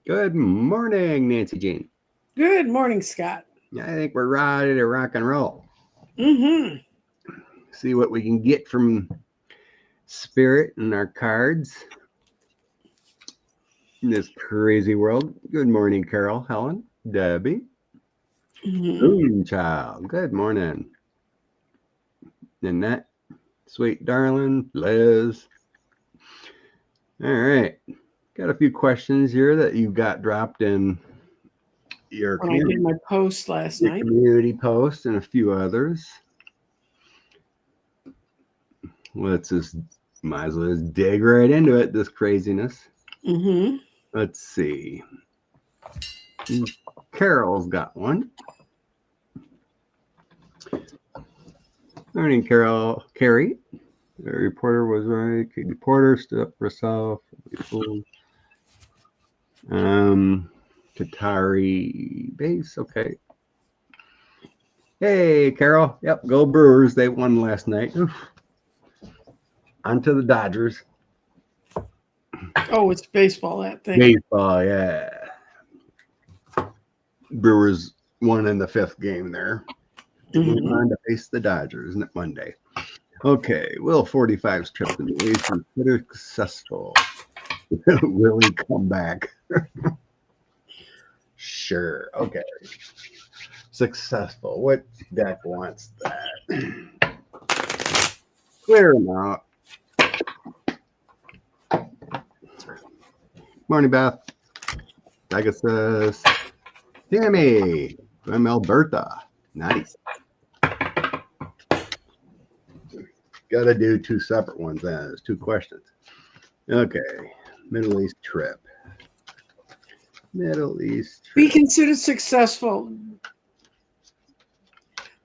Good morning, Nancy Jean. Good morning, Scott. I think we're ready to rock and roll. Mm-hmm. See what we can get from Spirit and our cards in this crazy world. Good morning, Carol, Helen, Debbie, Mm-hmm. Moonchild. Good morning. Nanette, sweet darling, Liz. All right. Got a few questions here that you got dropped in your When I did community, my post last your night. community post and a few others. Let's just might as well just dig right into it. This craziness. Mm-hmm. Let's see. Carol's got one. Morning, Carol. Carrie. The reporter was right. Katie Porter stood up for herself. Um, Qatari base. Okay. Hey, Carol. Yep. Go Brewers. They won last night. Oof. On to the Dodgers. Oh, it's baseball, that thing. Baseball. Yeah. Brewers won in the fifth game there. Went Mm-hmm. on to face the Dodgers Monday. Okay, Will 45's trip to the East was successful. Will he come back? Sure. Okay. Successful. What deck wants that? Clear him out. Morning, Beth. Pegasus. Tammy from Alberta. Nice. Got to do two separate ones then. There's two questions. Okay. Middle East trip. Middle East Be trip. considered successful.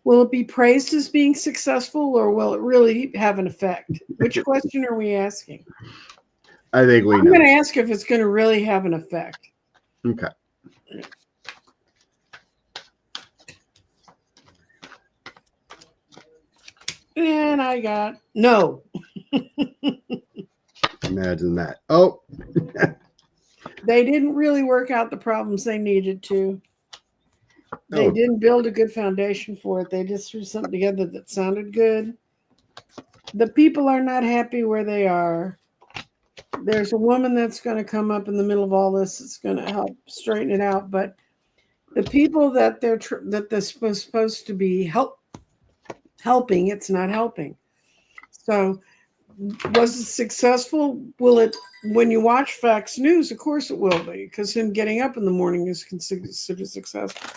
Will it be praised as being successful, or will it really have an effect? Which question are we asking? I think we I'm going know. to ask if it's going to really have an effect. Okay. And I got no. Imagine that. Oh, They didn't really work out the problems they needed to. They oh, didn't build a good foundation for it. They just threw something together that sounded good. The people are not happy where they are. There's a woman that's going to come up in the middle of all this. It's going to help straighten it out. But the people that they're supposed to be helping, it's not helping. So was it successful? Will it? When you watch Fox News, of course it will be, because him getting up in the morning is considered successful.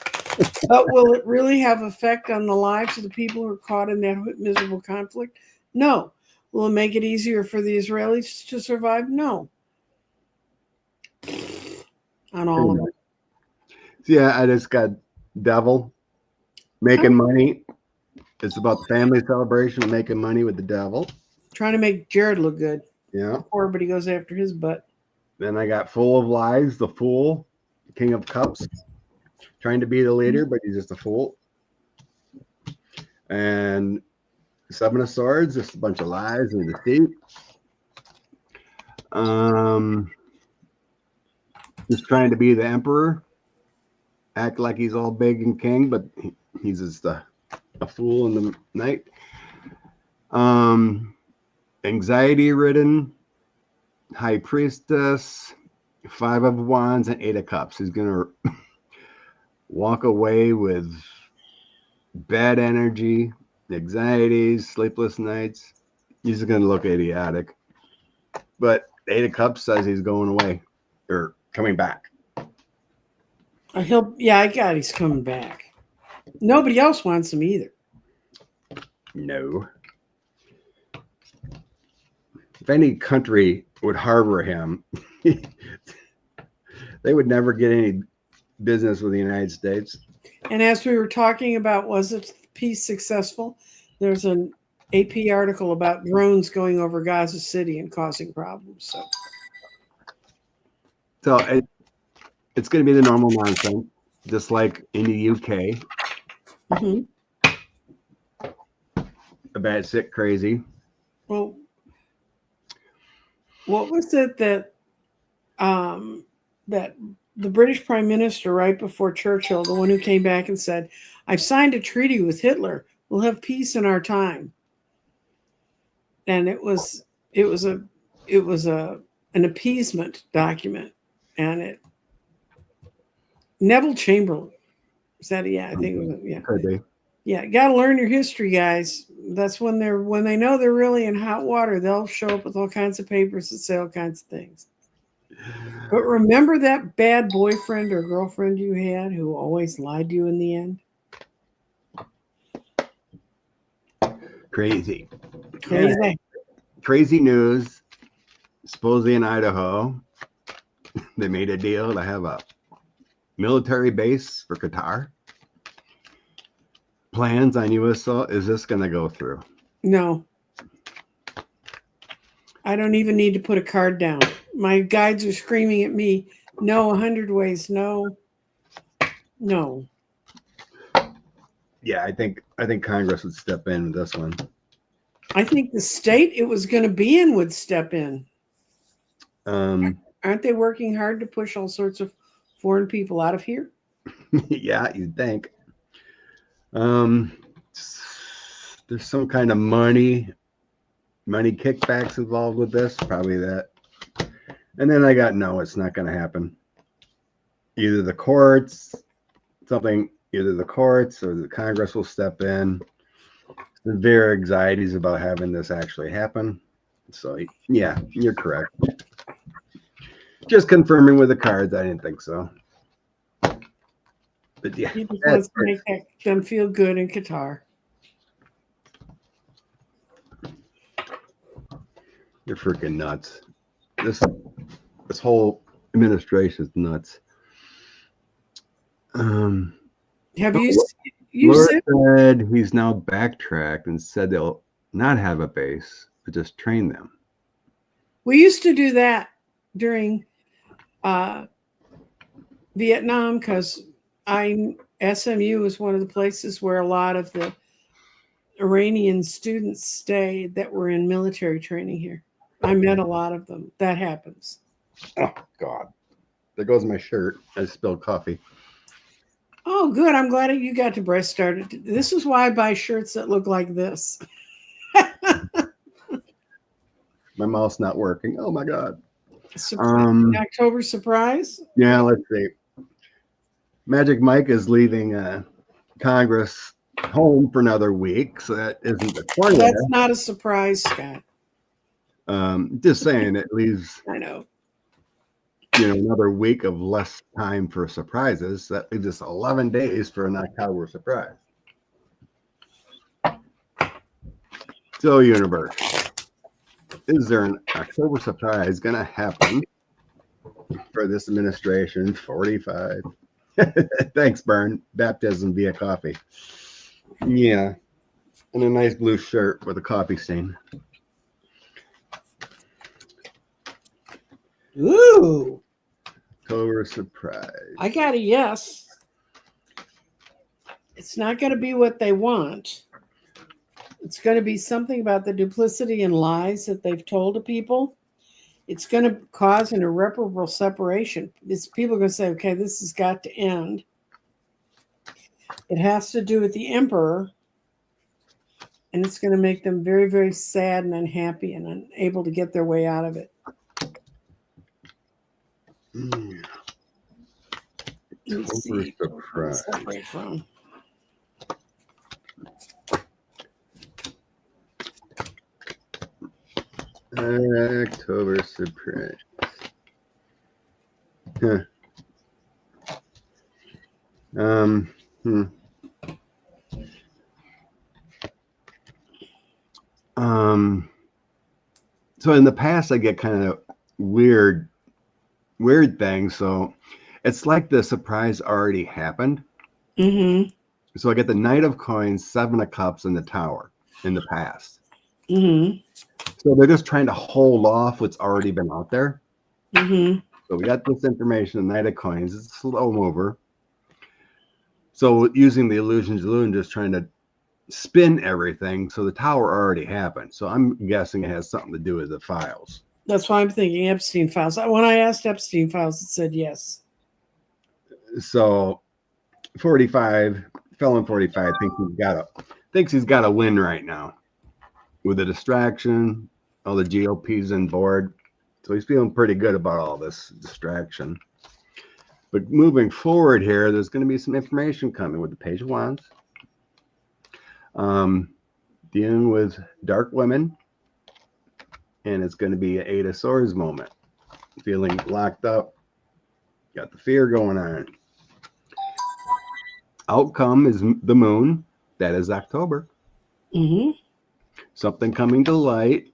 But will it really have effect on the lives of the people who are caught in that miserable conflict? No. Will it make it easier for the Israelis to survive? No. On all of it. yeah, I just got devil I'm making money. It's about the family celebration of making money with the devil. trying to make Jared look good Yeah. before everybody goes after his butt. Then I got full of lies, the fool, king of cups, trying to be the leader, but he's just a fool. And seven of swords, just a bunch of lies and deceit. Um, just trying to be the emperor, act like he's all big and king, but he's just a fool in the night. Um, anxiety ridden, high priestess, five of wands, and eight of cups. He's gonna walk away with bad energy, anxieties, sleepless nights. He's gonna look idiotic. But eight of cups says he's going away or coming back. Yeah, I got he's coming back. Nobody else wants him either. No. If any country would harbor him, they would never get any business with the United States. And as we were talking about, was it peace successful? There's an AP article about drones going over Gaza City and causing problems. So it's going to be the normal nonsense, just like in the UK, Mm-hmm. a bad sick crazy. Well, what was it that um, that the British Prime Minister right before Churchill, the one who came back and said, "I've signed a treaty with Hitler. We'll have peace in our time." And it was an appeasement document, and Neville Chamberlain said, "Yeah, I think it was, yeah, Could be. yeah. Got to learn your history, guys. That's when they know they're really in hot water. They'll show up with all kinds of papers that say all kinds of things." But remember that bad boyfriend or girlfriend you had who always lied to you in the end? Crazy. Crazy. Yeah. Crazy news. Supposedly in Idaho, they made a deal to have a military base for Qatar. Plans on U.S. soil. Is this going to go through? No. I don't even need to put a card down. My guides are screaming at me, no, 100 ways, no. No. Yeah, I think Congress would step in with this one. I think the state it was going to be in would step in. Aren't they working hard to push all sorts of foreign people out of here? Yeah, you'd think. There's some kind of money kickbacks involved with this, probably that. And then I got, no, it's not going to happen. Either the courts or the Congress will step in. Severe anxieties about having this actually happen. So, yeah, you're correct. Just confirming with the cards, I didn't think so. But yeah, He just wants to make them feel good in Qatar. You're freaking nuts. This whole administration is nuts. Have you Lord said said he's now backtracked and said they'll not have a base, but just train them. we used to do that during Vietnam because SMU was one of the places where a lot of the Iranian students stayed that were in military training here. I met a lot of them. That happens. Oh, God. There goes my shirt. I spilled coffee. Oh, good. I'm glad you got to breast started. This is why I buy shirts that look like this. My mouth's not working. Oh, my God. October surprise? Yeah, let's see. Magic Mike is leaving Congress home for another week, so that isn't the 20th. That's not a surprise, Scott. Just saying, it leaves I know. Another week of less time for surprises. That leaves us 11 days for an October surprise. So, universe, is there an October surprise going to happen for this administration? 45. Thanks, Bern. Baptism via coffee. Yeah. And a nice blue shirt with a coffee stain. Ooh. October surprise. I got a yes. It's not going to be what they want. It's going to be something about the duplicity and lies that they've told to people. It's going to cause an irreparable separation. People are going to say, okay, this has got to end. It has to do with the emperor. And it's going to make them very, very sad and unhappy and unable to get their way out of it. Let's see. Surprise. Separate from. October surprise. Huh. So in the past, I get kind of weird things. So it's like the surprise already happened. Mm-hmm. So I get the Knight of Coins, 7 of Cups, and the Tower in the past. Mm-hmm. So they're just trying to hold off what's already been out there. Mm-hmm. So we got this information, the Knight of Coins. It's a slow mover. So using the illusions, just trying to spin everything. So the Tower already happened. So I'm guessing it has something to do with the files. That's why I'm thinking Epstein files. When I asked Epstein files, it said yes. So 45, felon 45 thinks he's got a win right now with a distraction. All the GOP's on board. So he's feeling pretty good about all this distraction. But moving forward here, there's going to be some information coming with the Page of Wands. Dealing with dark women. And it's going to be an Eight of Swords moment. Feeling locked up. Got the fear going on. Outcome is the moon. That is October. Mm-hmm. Something coming to light.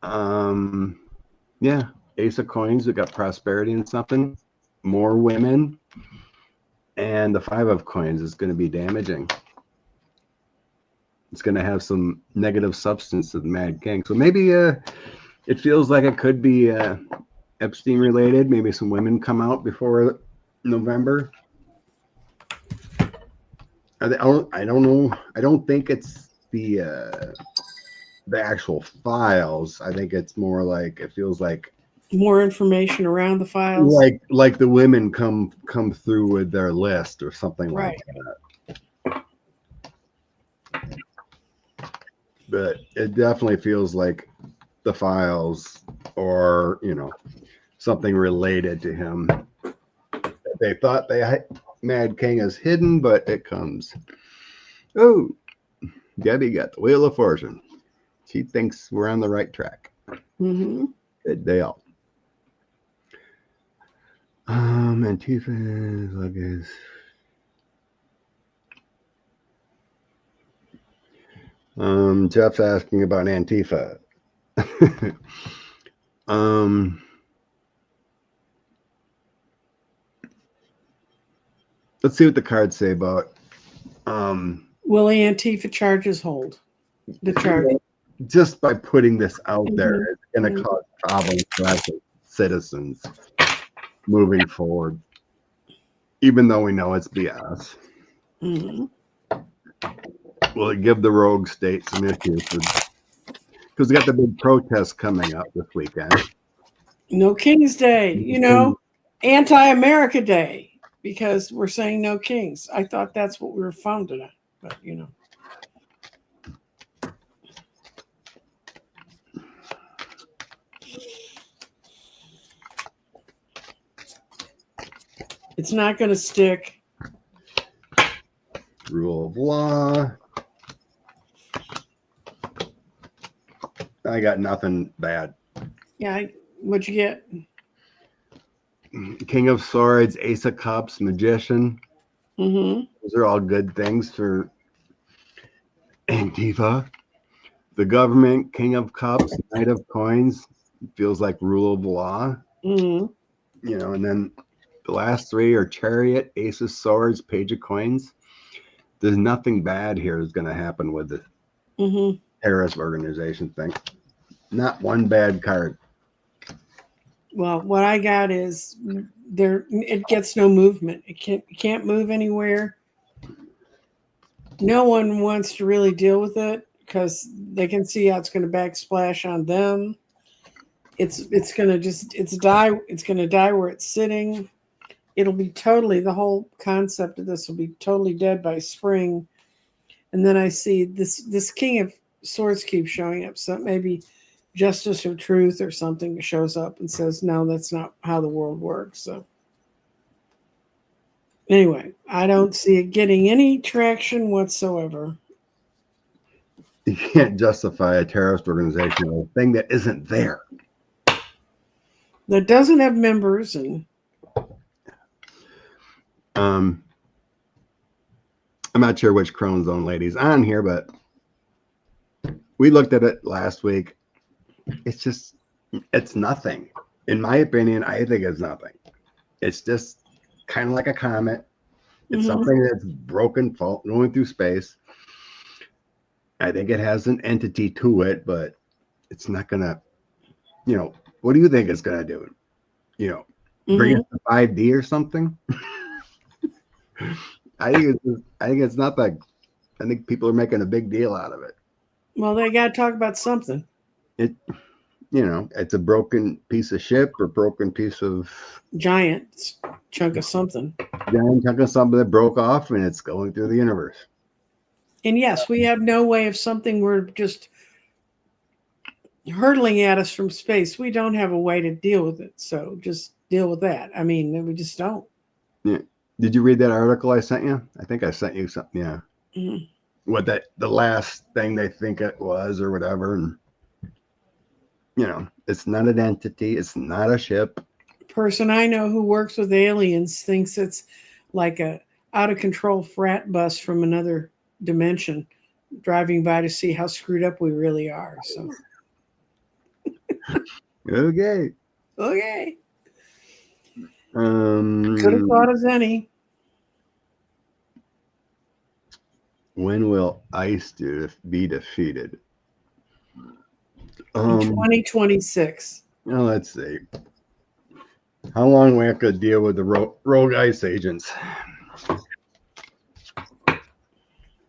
Yeah. Ace of Coins. We got prosperity and something. More women. And the Five of Coins is going to be damaging. It's going to have some negative substance to the Mad King. So maybe it feels like it could be Epstein related. Maybe some women come out before November. I don't know. I don't think it's the actual files. I think it's more like it feels like more information around the files. Like the women come through with their list or something right. like that. But it definitely feels like the files or, something related to him. They thought Mad King is hidden, but it comes. Oh, Debbie got the Wheel of Fortune. She thinks we're on the right track. Mm-hmm. Good deal. Antifa, luggage. Jeff's asking about Antifa. Let's see what the cards say about. Will Antifa charges hold? The charge. Just by putting this out there, it's going to cause problems for us as citizens moving forward, even though we know it's BS. Mm-hmm. Will it give the rogue state some issues? Because we got the big protest coming up this weekend. No King's Day, anti-America Day, because we're saying no kings. I thought that's what we were founded on, but it's not going to stick. Rule of law. I got nothing bad. Yeah, what'd you get? King of Swords, Ace of Cups, Magician. Mm-hmm. Those are all good things for Antifa. The government, King of Cups, Knight of Coins. Feels like rule of law. Mm-hmm. And then the last three are Chariot, Ace of Swords, Page of Coins. There's nothing bad here is going to happen with the terrorist organization thing. Not one bad card. Well, what I got is it gets no movement. It can't move anywhere. No one wants to really deal with it because they can see how it's going to backsplash on them. It's going to die. It's going to die where it's sitting. It'll be the whole concept of this will be totally dead by spring. And then I see this King of Swords keeps showing up. So maybe Justice of Truth or something shows up and says, no, that's not how the world works. So anyway, I don't see it getting any traction whatsoever. You can't justify a terrorist organization or a thing that isn't there. That doesn't have members. And I'm not sure which Crone Zone lady's on here, but we looked at it last week. It's nothing. In my opinion, I think it's nothing. It's just kind of like a comet. It's something that's broken, going through space. I think it has an entity to it, but it's not going to, what do you think it's going to do? Bring us to 5D or something? I think it's nothing. I think people are making a big deal out of it. Well, they got to talk about something. you know, it's a broken piece of ship or broken piece of Giant chunk of something. giant chunk of something that broke off and it's going through the universe. And yes, we have no way of something we're just hurtling at us from space. We don't have a way to deal with it. So just deal with that. I mean, we just don't. Yeah. Did you read that article I sent you? I think I sent you something. Yeah. Mhm. What the last thing they think it was or whatever. And, you know, it's not an entity. It's not a ship. Person I know who works with aliens thinks it's like a out of control frat bus from another dimension driving by to see how screwed up we really are. So Okay. okay. Could have thought as any. When will ICE be defeated? In 2026. Well, let's see. How long we have to deal with the rogue ICE agents?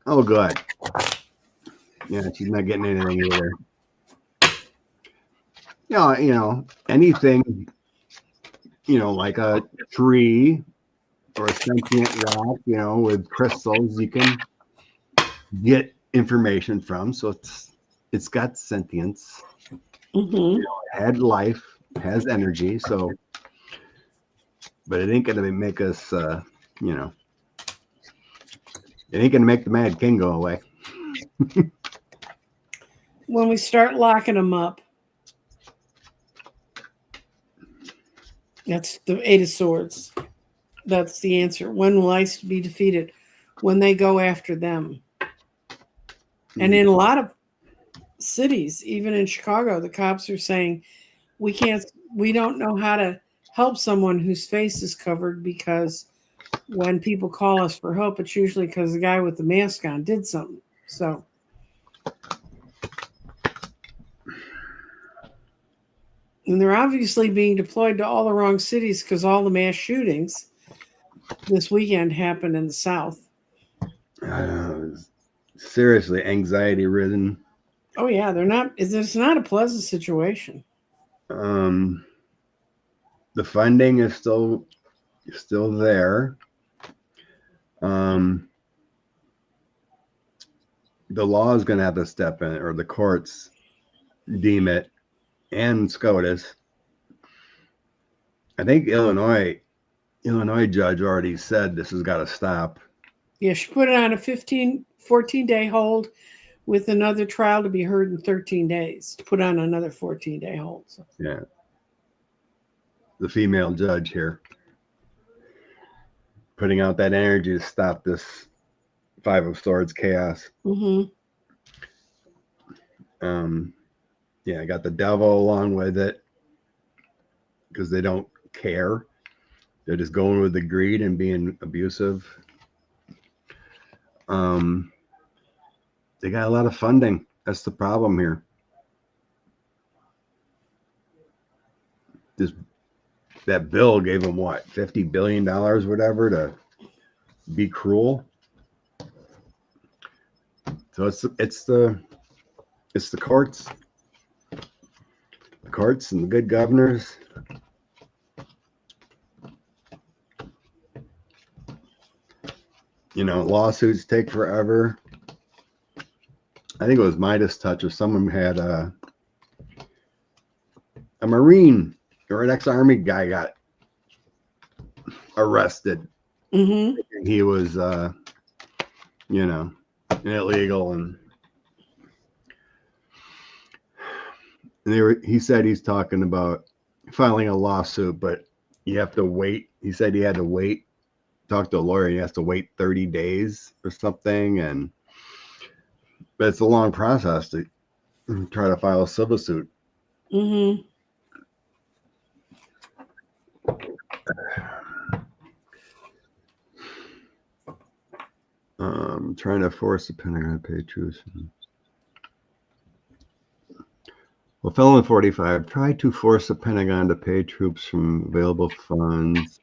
Oh, good. Yeah, she's not getting anything either. Yeah, you know, anything, you know, like a tree or a sentient rock, you know, with crystals you can get information from. So it's got sentience, Mm-hmm. had life, has energy. So, but it ain't gonna make us, you know, it ain't gonna make the Mad King go away. When we start locking them up, that's the Eight of Swords. That's the answer. When will ICE be defeated? When they go after them. And in a lot of cities, even in Chicago, the cops are saying we don't know how to help someone whose face is covered because when people call us for help, it's usually because the guy with the mask on did something. So and they're obviously being deployed to all the wrong cities because all the mass shootings this weekend happened in the South. Seriously, anxiety ridden. Oh yeah, it's not a pleasant situation. The funding is still there. The law is going to have to step in, or the courts deem it, and SCOTUS. I think Illinois judge already said this has got to stop. Yeah, she put it on a 14-day hold with another trial to be heard in 13 days. To put on another 14-day hold. So. Yeah. The female judge here putting out that energy to stop this Five of Swords chaos. Mm-hmm. Yeah, I got the devil along with it because they don't care. They're just going with the greed and being abusive. They got a lot of funding. That's the problem here. That bill gave them what, $50 billion, whatever, to be cruel. So it's the courts, and the good governors. You know, lawsuits take forever. I think it was Midas Touch, or someone had a Marine or an ex-Army guy got arrested. Mm-hmm. He was, you know, illegal, and he said he's talking about filing a lawsuit, but you have to wait. He said he had to wait, talk to a lawyer. He has to wait 30 days or something, but it's a long process to try to file a civil suit. Mm-hmm. Trying to force the Pentagon to pay troops. Well, Felon 45 tried to force the Pentagon to pay troops from available funds.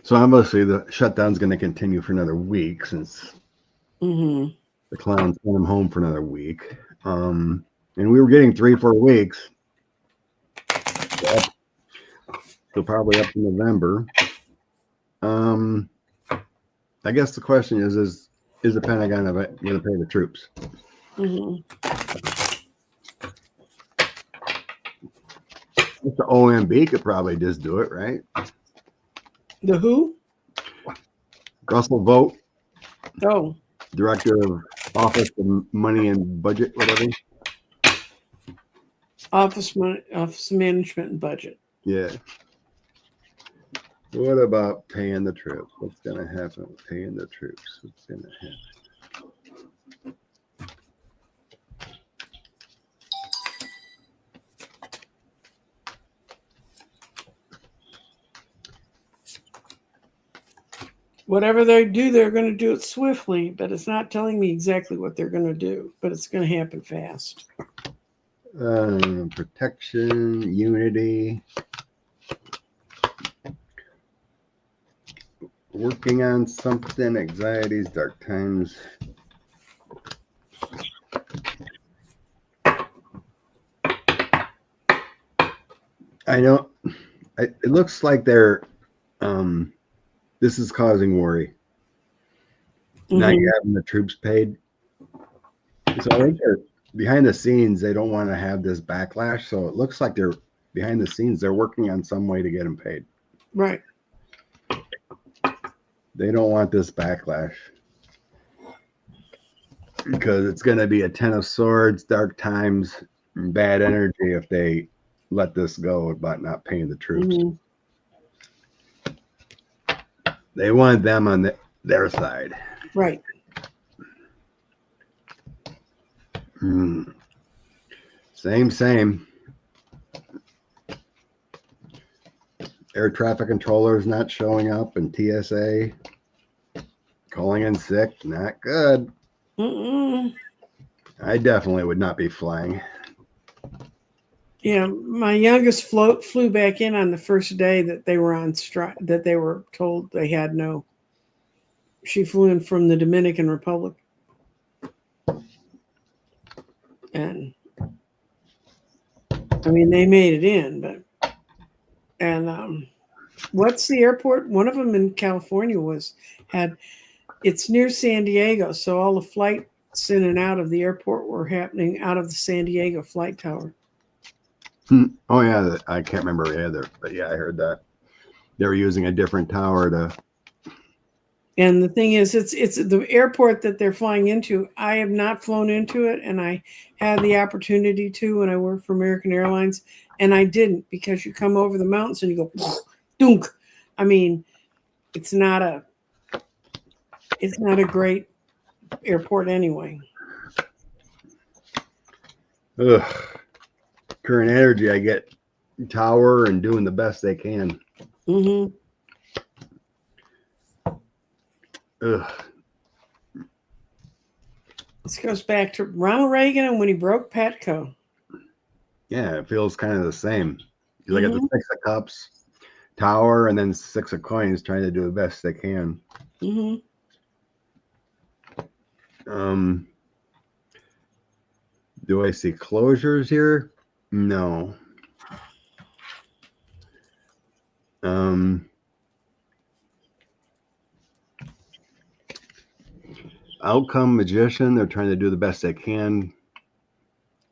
So obviously the shutdown's going to continue for another week since Mm-hmm. the clowns sent them home for another week. And we were getting 3-4 weeks. So probably up to November. I guess the question is the Pentagon going to pay the troops? Mm-hmm. The OMB could probably just do it, right? The who? Russell Vogt, Oh, Director of Office of Money and Budget, whatever. Office Management and Budget. Yeah. What about paying the troops? What's going to happen with paying the troops? What's going to happen? Whatever they do, they're going to do it swiftly, but it's not telling me exactly what they're going to do, but it's going to happen fast. Protection, unity. Working on something, anxieties, dark times. I know it looks like they're this is causing worry. Not having the troops paid. So I think they're behind the scenes, they don't want to have this backlash. So it looks like they're behind the scenes, they're working on some way to get them paid. Right. They don't want this backlash because it's going to be a 10 of swords, dark times, and bad energy if they let this go about not paying the troops. Mm-hmm. They want them on their side. Right. Same. Air traffic controllers not showing up, and TSA calling in sick. Not good. Mm-mm. I definitely would not be flying. Yeah, my youngest flew back in on the first day that they were on strike, that they were told they had no. She flew in from the Dominican Republic. And I mean, they made it in, and what's the airport? One of them in California it's near San Diego. So all the flights in and out of the airport were happening out of the San Diego flight tower. Oh yeah, I can't remember either, but yeah, I heard that they were using a different tower to. And the thing is, it's the airport that they're flying into. I have not flown into it, and I had the opportunity to when I worked for American Airlines, and I didn't because you come over the mountains and you go, dunk. I mean, it's not a great airport anyway. Ugh. Current energy, I get tower and doing the best they can. Mm-hmm. Ugh. This goes back to Ronald Reagan and when he broke Patco. Yeah, it feels kind of the same. Because I got the 6 of cups, tower, and then 6 of coins, trying to do the best they can. Mm-hmm. Do I see closures here? No. Outcome magician, they're trying to do the best they can.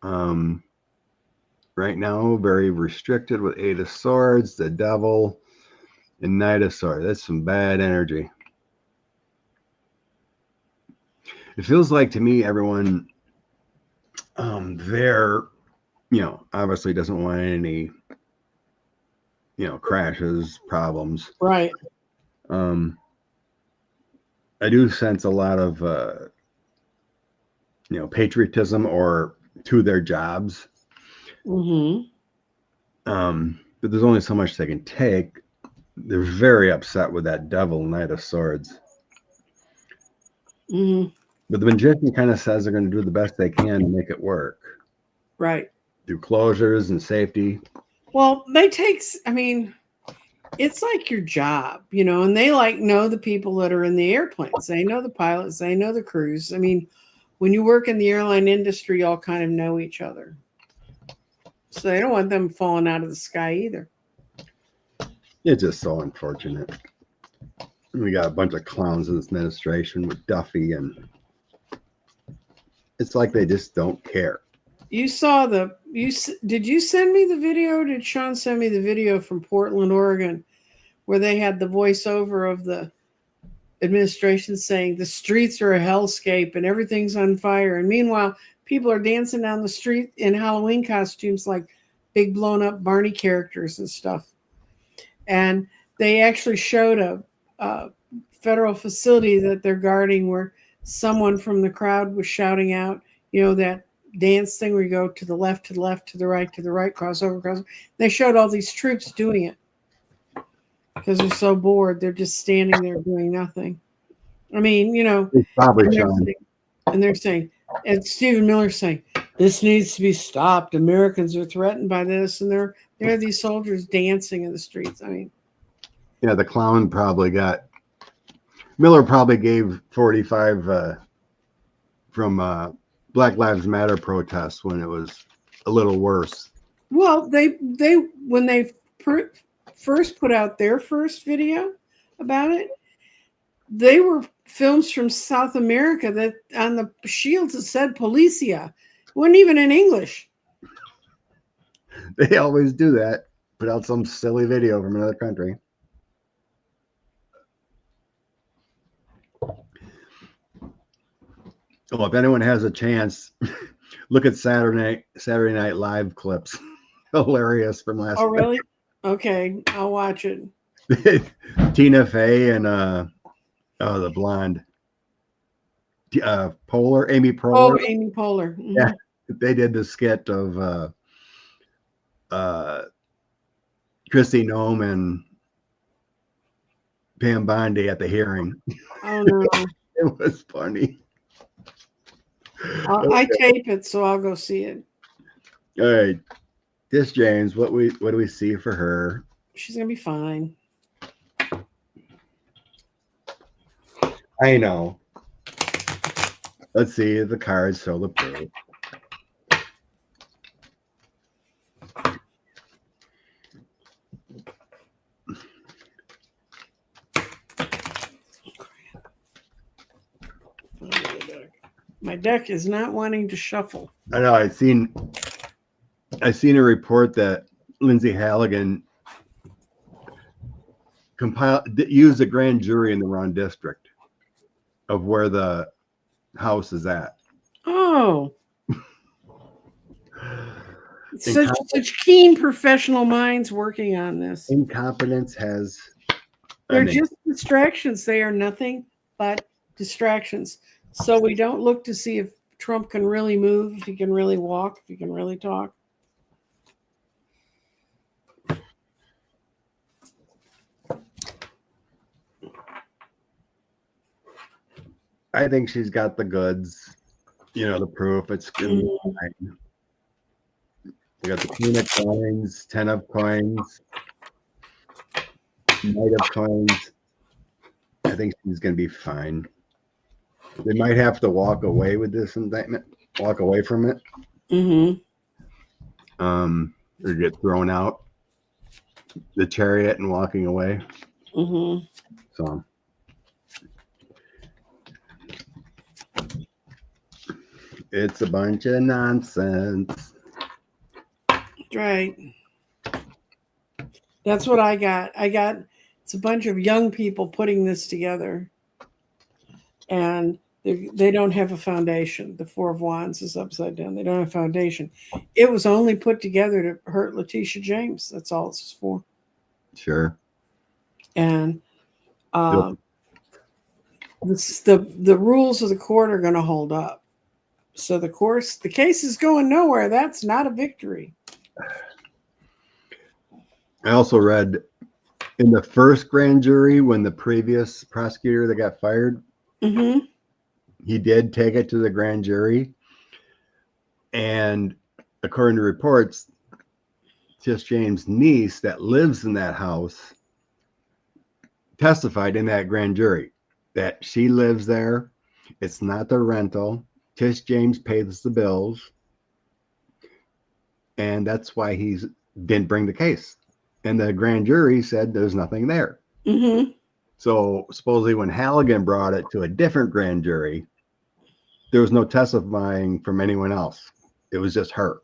Right now, very restricted with 8 of swords, the devil, and Knight of swords. That's some bad energy. It feels like to me, everyone there, obviously doesn't want any, crashes, problems. Right. I do sense a lot of, patriotism or to their jobs. Mm-hmm. But there's only so much they can take. They're very upset with that devil Knight of Swords. Mm-hmm. But the magician kind of says they're going to do the best they can to make it work. Right. Do closures and safety. Well, it's like your job, and they like know the people that are in the airplanes. They know the pilots, they know the crews. I mean, when you work in the airline industry, you all kind of know each other. So they don't want them falling out of the sky either. It's just so unfortunate. We got a bunch of clowns in this administration with Duffy, and it's like they just don't care. You saw did you send me the video? Did Sean send me the video from Portland, Oregon, where they had the voiceover of the administration saying the streets are a hellscape and everything's on fire, and meanwhile people are dancing down the street in Halloween costumes like big blown up Barney characters and stuff. And they actually showed a federal facility that they're guarding where someone from the crowd was shouting out, that dance thing where you go to the left, to the left, to the right, crossover. They showed all these troops doing it because they're so bored. They're just standing there doing nothing. I mean, it's probably Sean. And they're saying, and Stephen Miller's saying, this needs to be stopped. Americans are threatened by this. And there are these soldiers dancing in the streets. I mean, yeah, the clown Miller probably gave 45 from Black Lives Matter protests when it was a little worse. Well, they when they first put out their first video about it, they were films from South America that on the shields it said Policia. It wasn't even in English. They always do that. Put out some silly video from another country. Oh, if anyone has a chance, look at Saturday Night Live clips. Hilarious from last. Oh, really? Okay, I'll watch it. Tina Fey and the blonde Amy Poehler. Oh, Amy Poehler. Mm-hmm. Yeah, they did the skit of Kristi Noem and Pam Bondi at the hearing. Oh no, it was funny. I tape it, so I'll go see it. All right, this James, what do we see for her? She's gonna be fine. I know. Let's see the cards show the proof. My deck is not wanting to shuffle. I know. I seen a report that Lindsay Halligan used a grand jury in the wrong district of where the house is at. Oh. Such keen professional minds working on this. Incompetence has... They're just distractions. They are nothing but distractions. So we don't look to see if Trump can really move, if he can really walk, if he can really talk. I think she's got the goods, the proof. It's good. We got the Queen of Coins, 10 of Coins, Knight of Coins. I think she's going to be fine. They might have to walk away with this indictment, walk away from it. Mm-hmm. Or get thrown out the chariot and walking away. Mm-hmm. So it's a bunch of nonsense. Right. That's what I got. It's a bunch of young people putting this together. And they don't have a foundation. The Four of Wands is upside down. They don't have a foundation. It was only put together to hurt Letitia James. That's all it's for. Sure. And the rules of the court are going to hold up. So the case is going nowhere. That's not a victory. I also read in the first grand jury when the previous prosecutor that got fired, mm-hmm. he did take it to the grand jury. And according to reports, Tish James' niece that lives in that house testified in that grand jury that she lives there. It's not the rental. Tish James pays the bills. And that's why he didn't bring the case. And the grand jury said there's nothing there. Mm-hmm. So supposedly when Halligan brought it to a different grand jury, there was no testifying from anyone else. It was just her.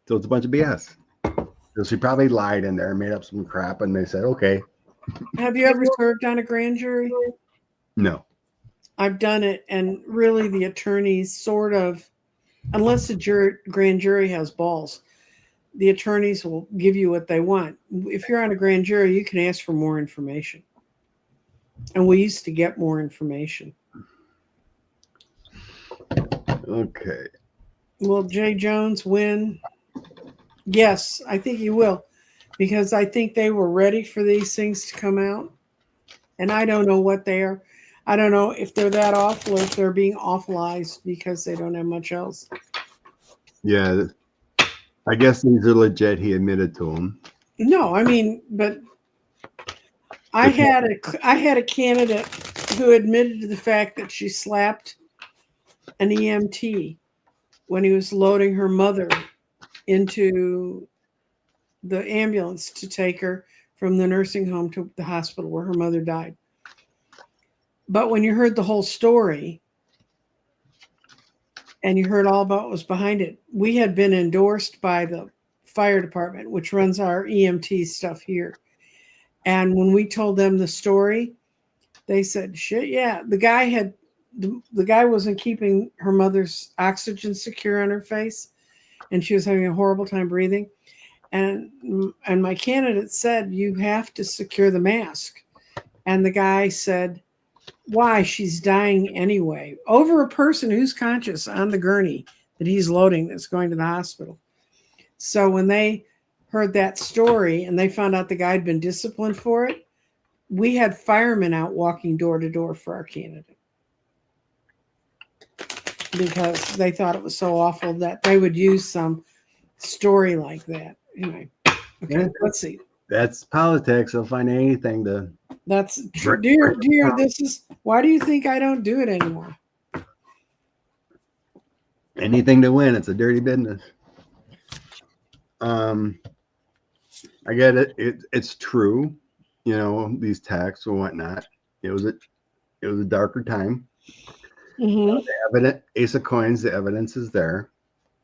So it's a bunch of BS. So she probably lied in there and made up some crap, and they said, okay. Have you ever served on a grand jury? No. I've done it, and really the attorneys sort of, unless the grand jury has balls, the attorneys will give you what they want. If you're on a grand jury, you can ask for more information. And we used to get more information. Okay. Will Jay Jones win? Yes, I think he will, because I think they were ready for these things to come out. And I don't know what they are. I don't know if they're that awful or if they're being awfulized because they don't have much else. Yeah. I guess these are legit. He admitted to them. No, I mean, but I had a candidate who admitted to the fact that she slapped an EMT when he was loading her mother into the ambulance to take her from the nursing home to the hospital where her mother died. But when you heard the whole story and you heard all about what was behind it, we had been endorsed by the fire department, which runs our EMT stuff here. And when we told them the story, they said, shit, yeah. The guy wasn't keeping her mother's oxygen secure on her face, and she was having a horrible time breathing. And my candidate said, you have to secure the mask. And the guy said, why? She's dying anyway. Over a person who's conscious on the gurney that he's loading that's going to the hospital. So when they heard that story and they found out the guy had been disciplined for it, we had firemen out walking door to door for our candidate because they thought it was so awful that they would use some story like that. Anyway, okay, yeah. Let's see. That's politics. They'll find anything to. That's true. Dear, this is why do you think I don't do it anymore? Anything to win. It's a dirty business. I get it. It's true. You know, these attacks and whatnot. It was a darker time. Mm-hmm. The Ace of Coins. The evidence is there.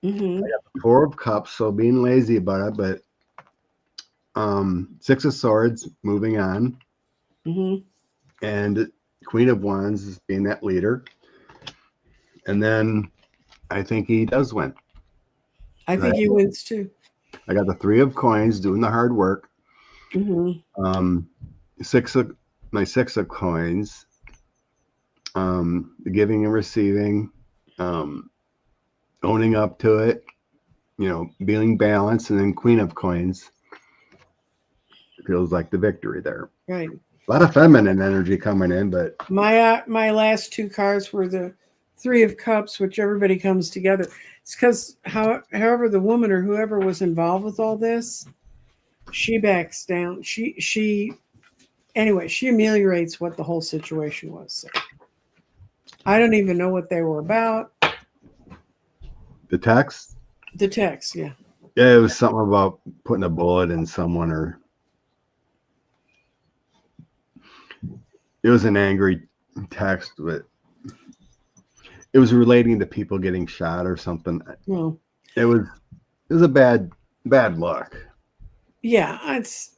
Mm-hmm. I got the Four of Cups. So being lazy about it, but Six of Swords. Moving on. Mm-hmm. And Queen of Wands is being that leader. And then I think he does win. I think he wins too. I got the Three of Coins doing the hard work. Mm-hmm. Six of Coins. The giving and receiving. Owning up to it. You know, being balanced. And then Queen of Coins. Feels like the victory there. Right. A lot of feminine energy coming in, but my last two cards were the Three of Cups, which everybody comes together. It's because however the woman or whoever was involved with all this, she backs down. She ameliorates what the whole situation was. So I don't even know what they were about. The text, yeah. Yeah, it was something about putting a bullet in someone, or it was an angry text, but it was relating to people getting shot or something. Well, it was a bad look. Yeah, it's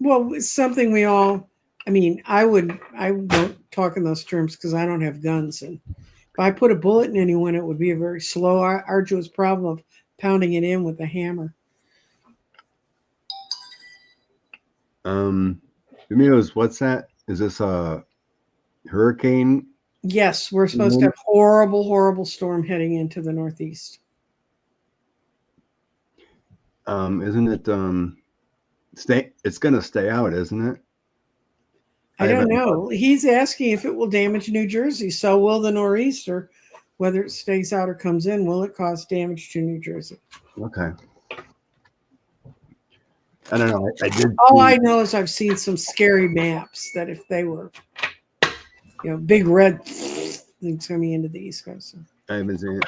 something we all. I mean, I won't talk in those terms because I don't have guns, and if I put a bullet in anyone, it would be a very slow, arduous problem of pounding it in with a hammer. Amigos, what's that? Is this a hurricane? Yes, we're supposed to have horrible, horrible storm heading into the Northeast. Isn't it it's going to stay out, isn't it? I don't know. He's asking if it will damage New Jersey. So will the nor'easter, whether it stays out or comes in, will it cause damage to New Jersey? Okay. I don't know. I did. All see- I know is I've seen some scary maps that if they were, big red things coming into the East Coast. So. I haven't seen it.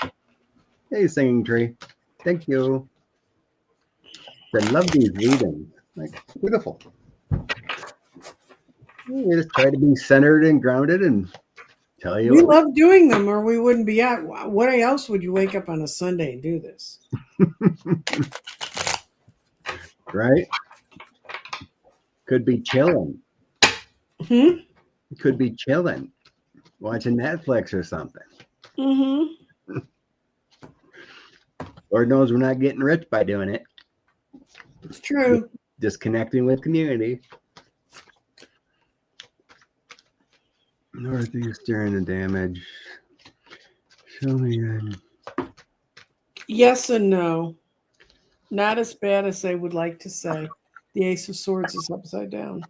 Hey, singing tree. Thank you. I love these readings. Like, beautiful. We just try to be centered and grounded and tell you We what. love doing them, or we wouldn't be out. What else would you wake up on a Sunday and do this? Right? Could be chilling. Hmm? Could be chilling. Watching Netflix or something. Mm-hmm. Lord knows we're not getting rich by doing it. It's true. Disconnecting with community. Northeastern and damage. Show me. Yes and no. Not as bad as they would like to say. The Ace of Swords is upside down.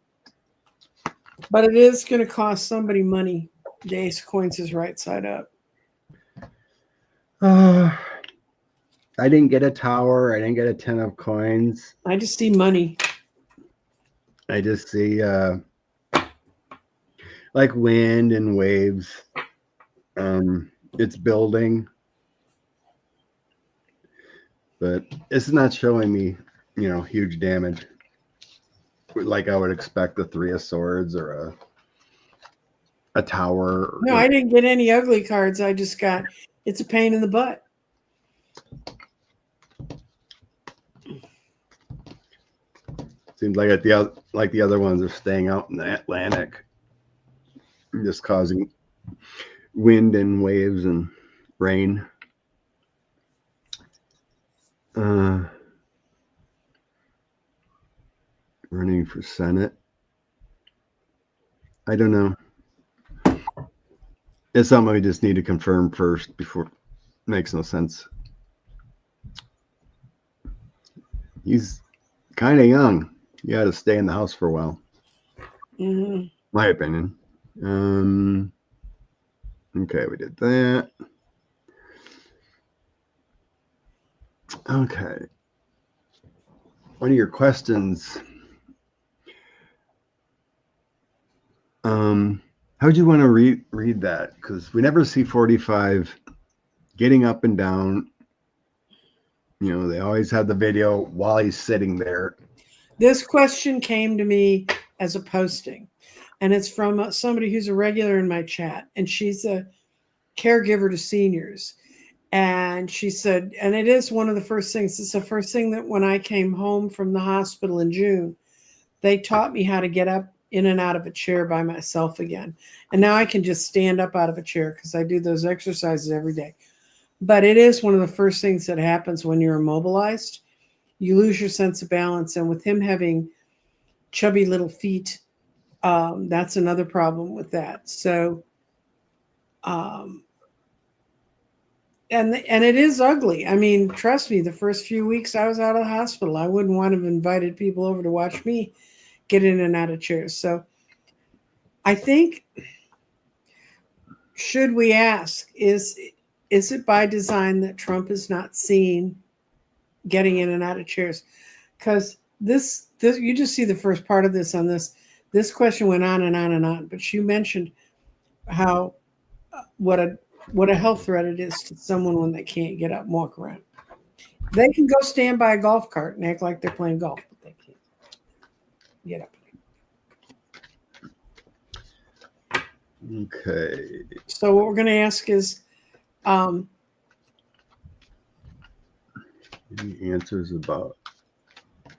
But it is going to cost somebody money. The Ace of Coins is right side up. I didn't get a tower. I didn't get a 10 of coins. I just see money. I just see like wind and waves. It's building. But it's not showing me, huge damage. Like I would expect a 3 of swords or a tower. No, I didn't get any ugly cards. I just got, it's a pain in the butt. Seems like the other ones are staying out in the Atlantic, just causing wind and waves and rain. Running for Senate. I don't know. It's something we just need to confirm first before. Makes no sense. He's kind of young. You got to stay in the house for a while. Mm-hmm. My opinion. Okay, we did that. Okay. One of your questions. How would you want to read that? Because we never see 45 getting up and down. They always have the video while he's sitting there. This question came to me as a posting, and it's from somebody who's a regular in my chat, and she's a caregiver to seniors. And she said, and it is one of the first things, it's the first thing that when I came home from the hospital in June, they taught me how to get up in and out of a chair by myself again. And now I can just stand up out of a chair because I do those exercises every day. But it is one of the first things that happens when you're immobilized. You lose your sense of balance. And with him having chubby little feet, that's another problem with that. So, and it is ugly. I mean, trust me, the first few weeks I was out of the hospital, I wouldn't want to have invited people over to watch me get in and out of chairs. So I think, should we ask, is it by design that Trump is not seen getting in and out of chairs? Because this you just see the first part of this on this question went on and on and on. But she mentioned how what a health threat it is to someone when they can't get up and walk around. They can go stand by a golf cart and act like they're playing golf, but they can't get up. Okay. So what we're going to ask is, Any answers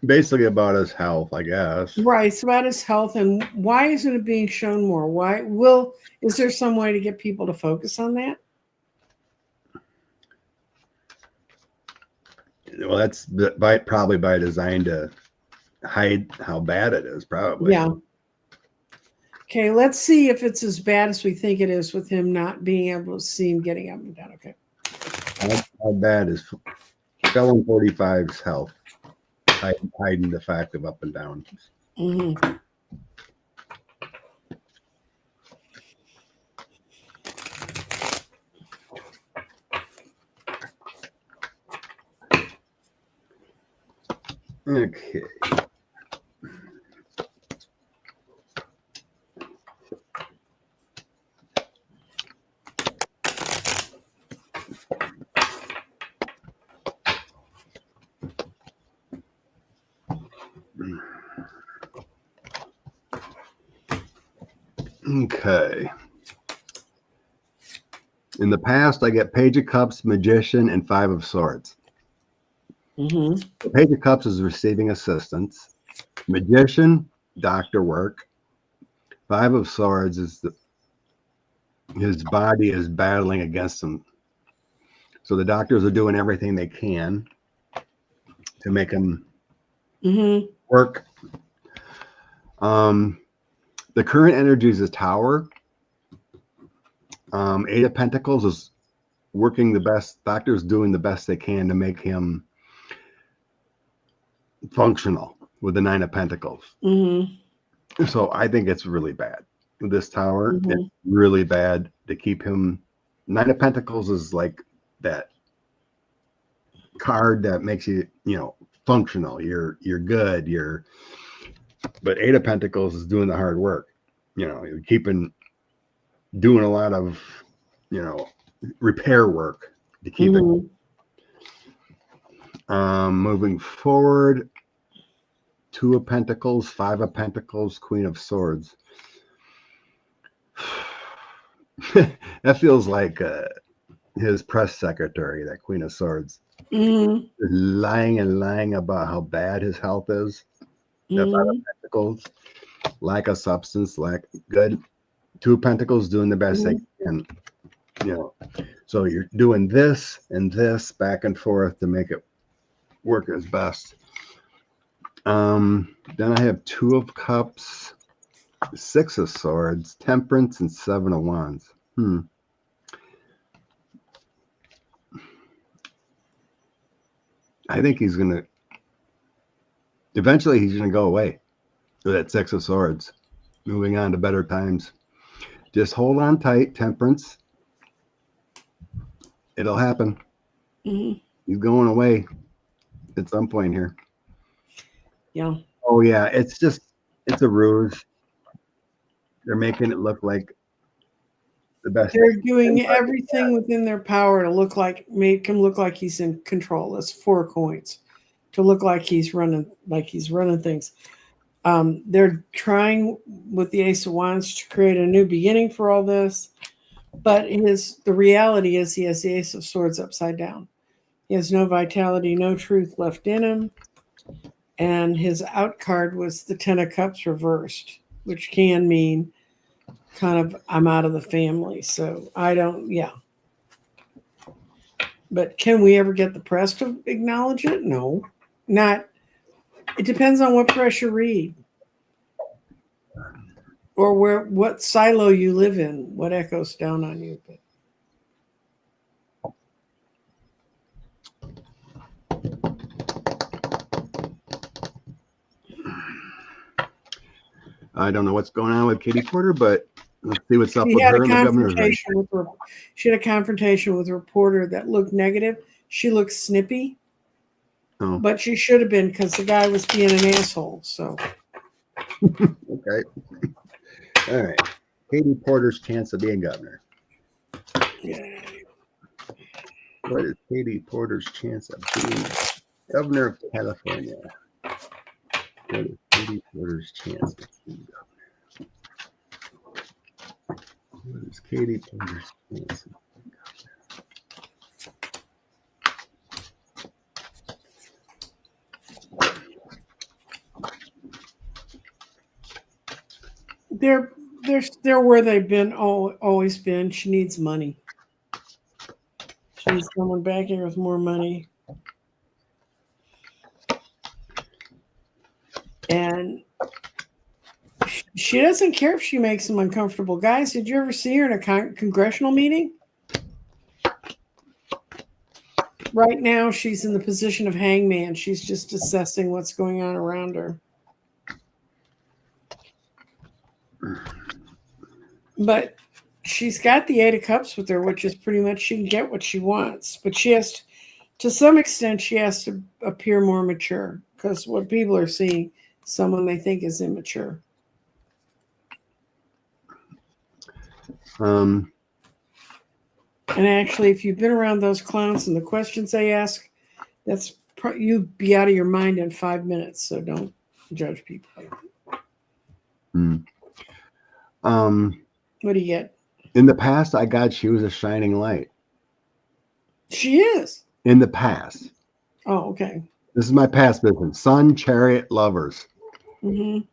basically about his health, I guess. right, it's about his health, and why isn't it being shown more? Is there some way to get people to focus on that? Well, that's probably by design to hide how bad it is, probably. Yeah. Okay, let's see if it's as bad as we think it is with him not being able to see him getting up and down. Okay. How bad is Felon 45's health? Hiding the fact of up and down. Mm-hmm. Okay. Okay. In the past, I get Page of Cups, Magician, and Five of Swords. Mm-hmm. The Page of Cups is receiving assistance. Magician, doctor work. Five of Swords is his body is battling against him. So the doctors are doing everything they can to make him work. The current energy is a Tower. Eight of Pentacles is working the best. Doctors doing the best they can to make him functional with the Nine of Pentacles. So I think it's really bad. This Tower, it's really bad to keep him. Nine of Pentacles is like that card that makes you, functional. You're good. But Eight of Pentacles is doing the hard work. You're doing a lot of, repair work to keep it. Moving forward, Two of Pentacles, Five of Pentacles, Queen of Swords. That feels like his press secretary, that Queen of Swords, lying about how bad his health is. The Five of Pentacles, lack of substance, good. Two of Pentacles doing the best they can. So you're doing this and this back and forth to make it work as best. Then I have Two of Cups, Six of Swords, Temperance, and Seven of Wands. I think eventually he's gonna go away with that Six of Swords. Moving on to better times. Just hold on tight, Temperance. It'll happen. He's going away at some point here. Yeah. Oh yeah, it's a ruse. They're making it look like the best. They're doing everything within their power to make him look like he's in control. That's 4 coins. To look like he's running things. They're trying with the Ace of Wands to create a new beginning for all this. But the reality is he has the Ace of Swords upside down. He has no vitality, no truth left in him. And his out card was the Ten of Cups reversed, which can mean kind of I'm out of the family. So But can we ever get the press to acknowledge it? No. Not. It depends on what press you read. Or what silo you live in, what echoes down on you. I don't know what's going on with Katie Porter, but let's see what's up with her and the governor's race. She had a confrontation with a reporter that looked negative. She looked snippy, but she should have been because the guy was being an asshole. So, okay. All right. Katie Porter's chance of being governor. Yeah. What is Katie Porter's chance of being governor of California? What is Katie Porter's chance of being governor? What is Katie Porter's chance of being governor? They're where they've been always been. She needs money. She needs someone back here with more money. And she doesn't care if she makes them uncomfortable. Guys, did you ever see her in a congressional meeting? Right now, she's in the position of hangman. She's just assessing what's going on around her. But she's got the Eight of Cups with her, which is pretty much she can get what she wants. But to some extent, she has to appear more mature because what people are seeing, someone they think is immature. And actually, if you've been around those clowns and the questions they ask, you'd be out of your mind in 5 minutes. So don't judge people. Mm. What do you get? In the past, I got she was a shining light. She is. In the past. Oh, okay. This is my past business. Sun, Chariot, Lovers. Mm-hmm.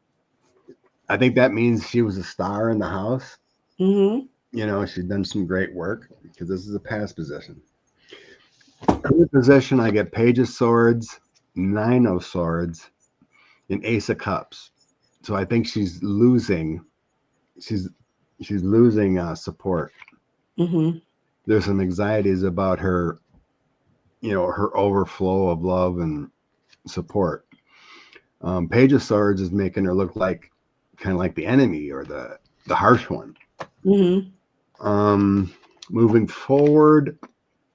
I think that means she was a star in the house. Mm-hmm. You know, she's done some great work because this is a past position. Current position, I get Page of Swords, Nine of Swords, and Ace of Cups. So I think she's losing. She's losing support. Mm-hmm. There's some anxieties about her, you know, her overflow of love and support. Page of Swords is making her look like kind of like the enemy or the harsh one. Mm-hmm. Moving forward,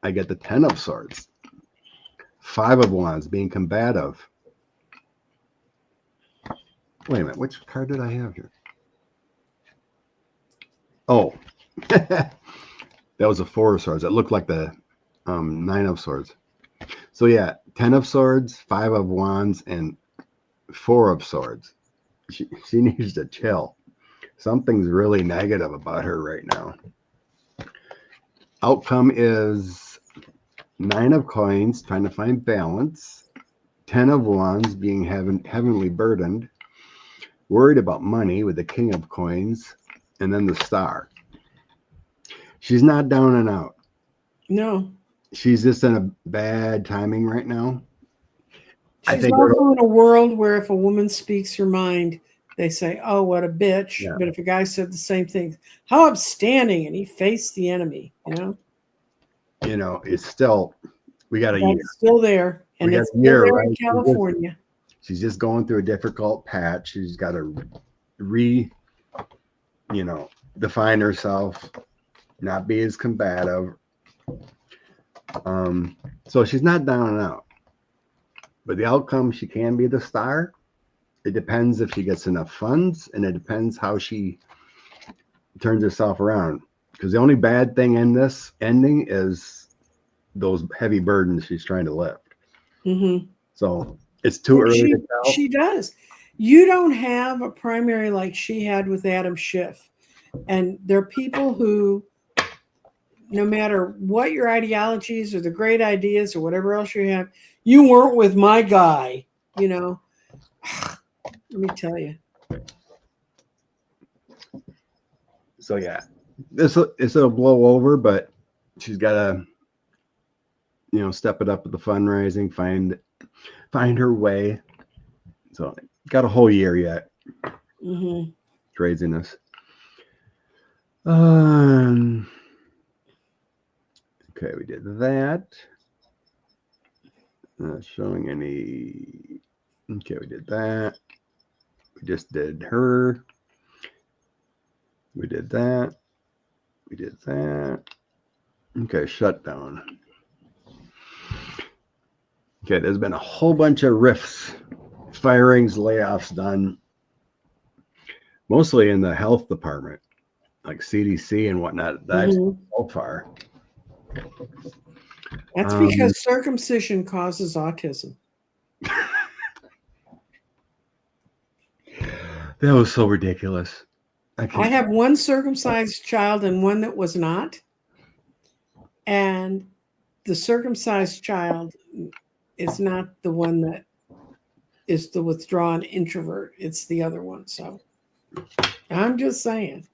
I get the Ten of Swords, Five of Wands, being combative. Wait a minute, which card did I have here? Oh, that was a Four of Swords. It looked like the Nine of Swords. So yeah, Ten of Swords, Five of Wands, and Four of Swords. She needs to chill. Something's really negative about her right now. Outcome is Nine of Coins, trying to find balance. Ten of Wands, being heavenly burdened. Worried about money with the King of Coins. And then the Star. She's not down and out. No. She's just in a bad timing right now. She's also in a world where if a woman speaks her mind, they say, oh, what a bitch. Yeah. But if a guy said the same thing, how upstanding, and he faced the enemy, you know? You know, it's still, we got a year. It's still there. And it's still there in California. She's just going through a difficult patch. She's got to define herself, not be as combative. So she's not down and out. But the outcome, she can be the star. It depends if she gets enough funds, and it depends how she turns herself around. Because the only bad thing in this ending is those heavy burdens she's trying to lift. Mm-hmm. So it's too early to tell. She does. You don't have a primary like she had with Adam Schiff. And there are people who, no matter what your ideologies or the great ideas or whatever else you have, you weren't with my guy, you know. Let me tell you. So yeah, this'll blow over, but she's got to, step it up with the fundraising, find her way. So got a whole year yet. Mm-hmm. Craziness. Okay, we did that. Not showing any. Okay, we did that. We just did her. We did that. We did that. Okay, shutdown. Okay, there's been a whole bunch of rifts, firings, layoffs done, mostly in the health department, like CDC and whatnot. That's so far. That's because circumcision causes autism. That was so ridiculous. I have one circumcised child and one that was not. And the circumcised child is not the one that is the withdrawn introvert. It's the other one. So I'm just saying.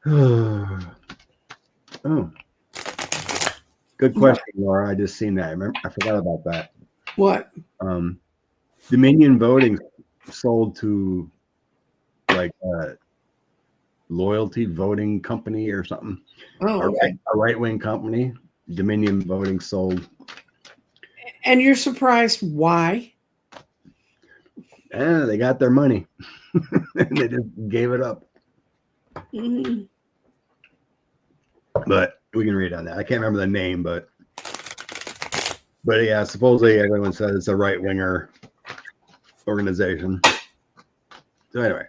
Oh, good question, Laura. I just seen that. I forgot about that. What? Dominion Voting sold to like a loyalty voting company or something. Oh, okay. A right-wing company. Dominion Voting sold. And you're surprised why? They got their money. And they just gave it up. Mm-hmm. But we can read on that. I can't remember the name, but yeah, supposedly everyone says it's a right-winger organization. So anyway,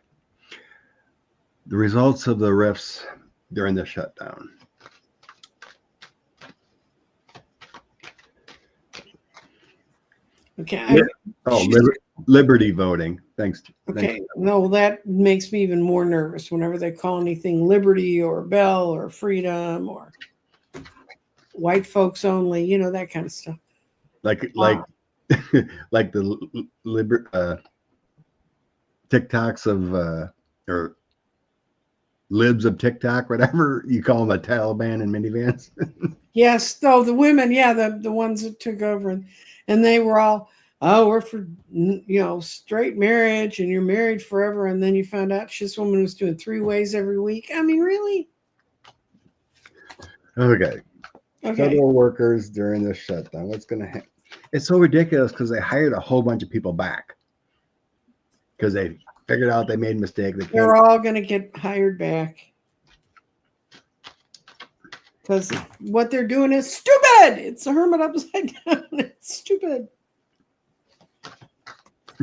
the results of the rifts during the shutdown. Okay. Liberty voting. Thanks. Okay, no, that makes me even more nervous whenever they call anything liberty or bell or freedom or white folks only, you know, that kind of stuff. Like like the TikToks of or libs of TikTok, whatever you call them, the Taliban in minivans. Yes, though the women, yeah, the ones that took over, and they were all, oh, we're for straight marriage, and you're married forever, and then you found out this woman was doing 3 ways every week. I mean, really? Okay. Federal workers during this shutdown. What's going to happen? It's so ridiculous because they hired a whole bunch of people back because they figured out they made a mistake. They're all going to get hired back because what they're doing is stupid. It's a hermit upside down. It's stupid.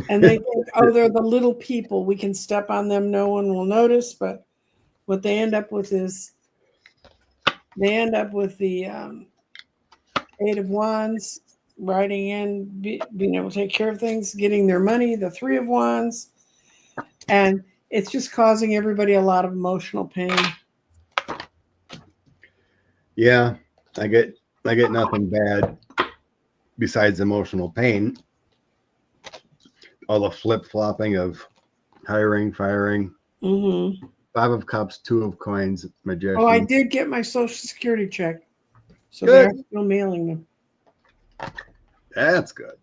And they think, oh, they're the little people. We can step on them. No one will notice. But what they end up with is the Eight of Wands, riding in, being able to take care of things, getting their money, the Three of Wands. And it's just causing everybody a lot of emotional pain. Yeah, I get nothing bad besides emotional pain. All the flip-flopping of hiring, firing. Mm-hmm. 5 of Cups, 2 of Coins, Magician. Oh, I did get my Social Security check. So they're still mailing them. That's good.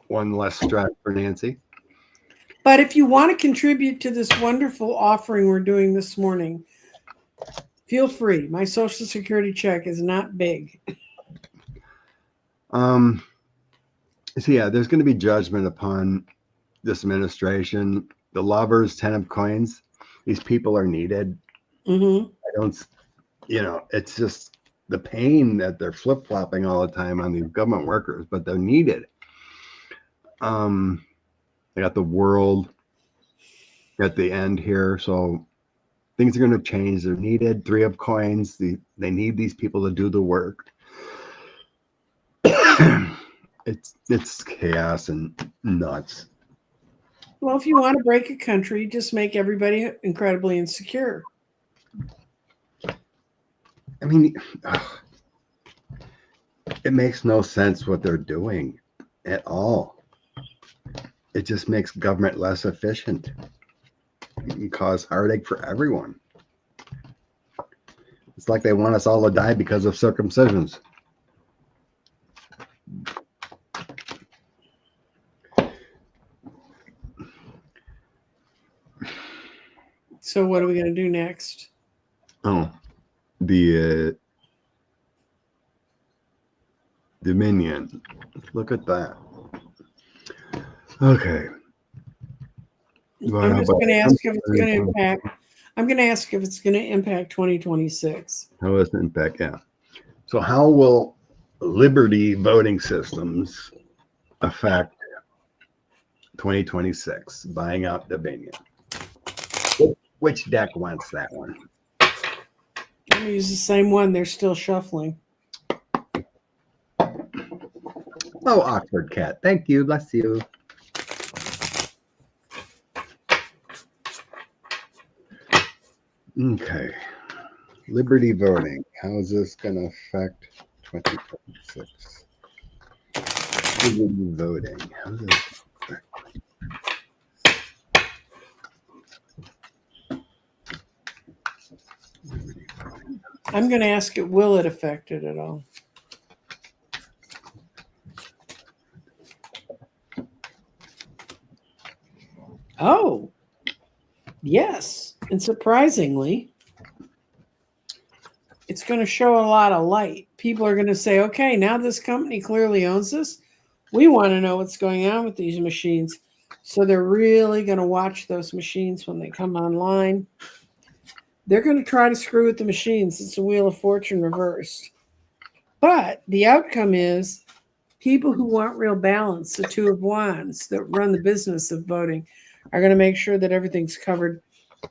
One less stress for Nancy. But if you want to contribute to this wonderful offering we're doing this morning, feel free. My Social Security check is not big. So yeah, there's going to be judgment upon this administration. The Lovers, 10 of Coins. These people are needed. Mm-hmm. It's just the pain that they're flip-flopping all the time on these government workers, but they're needed. I got the World at the end here, so things are going to change. They're needed. 3 of Coins. They need these people to do the work. It's chaos and nuts. Well, if you want to break a country, just make everybody incredibly insecure. I mean, it makes no sense what they're doing at all. It just makes government less efficient. It can cause heartache for everyone. It's like they want us all to die because of circumcisions. So what are we going to do next? Oh, the Dominion. Look at that. Okay. I'm just going to ask if it's going to impact. I'm going to ask if it's going to impact 2026. How does it impact? Yeah. So how will Liberty voting systems affect 2026? Buying out Dominion. Which deck wants that one? I'm going to use the same one. They're still shuffling. Oh, Oxford Cat. Thank you. Bless you. Okay. Liberty voting. How is this going to affect 2026? Liberty voting. How does this affect? I'm going to ask it, will it affect it at all? Oh, yes. And surprisingly, it's going to show a lot of light. People are going to say, okay, now this company clearly owns this. We want to know what's going on with these machines. So they're really going to watch those machines when they come online. They're going to try to screw with the machines. It's a Wheel of Fortune reversed. But the outcome is people who want real balance, the Two of Wands that run the business of voting, are going to make sure that everything's covered.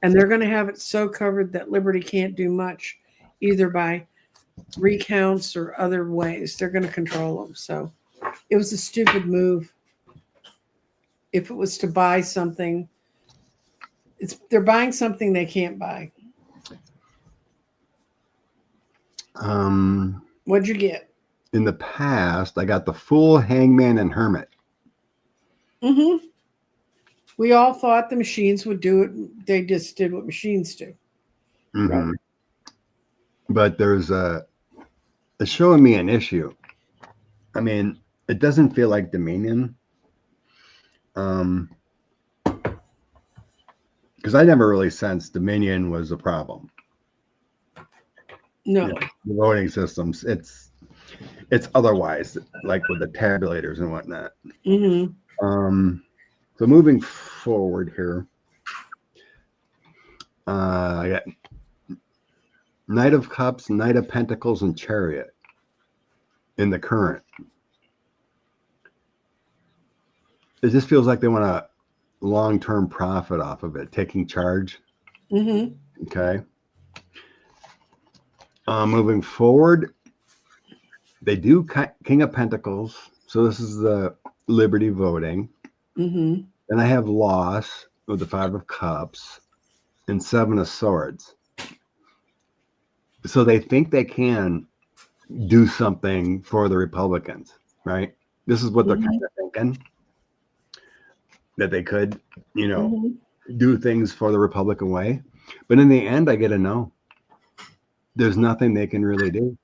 And they're going to have it so covered that Liberty can't do much, either by recounts or other ways. They're going to control them. So it was a stupid move. if it was to buy something, they're buying something they can't buy. What'd you get? In the past, I got the Fool, Hangman, and Hermit. Mm-hmm. We all thought the machines would do it. They just did what machines do. Mm-hmm. Right. But it's showing me an issue. I mean, it doesn't feel like Dominion. Because I never really sensed Dominion was a problem. No. The voting systems, it's otherwise, like with the tabulators and whatnot. Mm-hmm. So moving forward here, I got Knight of Cups, Knight of Pentacles, and Chariot in the current. It just feels like they want a long-term profit off of it, taking charge. Mm-hmm. Okay. Moving forward, they do King of Pentacles. So this is the Liberty voting. Mm-hmm. Then I have Loss with the Five of Cups and Seven of Swords. So they think they can do something for the Republicans, right? This is what they're kind of thinking, that they could, do things for the Republican way. But in the end, I get a no. There's nothing they can really do.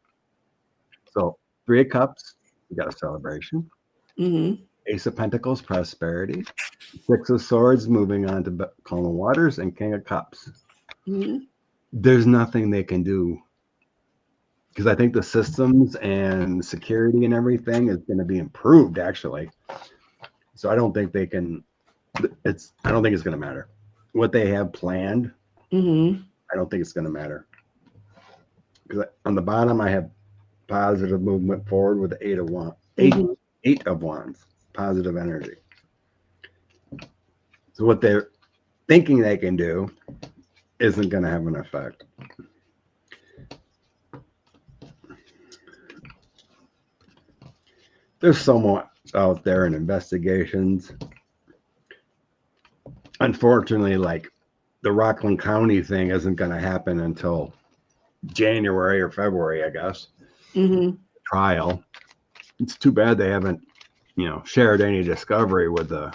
So 3 of Cups, we got a celebration. Mm-hmm. Ace of Pentacles, prosperity. 6 of Swords, moving on to Calm Waters, and King of Cups. Mm-hmm. There's nothing they can do, because I think the systems and security and everything is going to be improved, actually. So I don't think they can. I don't think it's going to matter what they have planned. Mm-hmm. I don't think it's going to matter, because on the bottom I have positive movement forward with the 8 of Wands. Eight of Wands, positive energy. So what they're thinking they can do isn't going to have an effect. There's so much out there in investigations. Unfortunately, like the Rockland County thing isn't going to happen until January or February, I guess. Mm-hmm. Trial. It's too bad they haven't, shared any discovery with the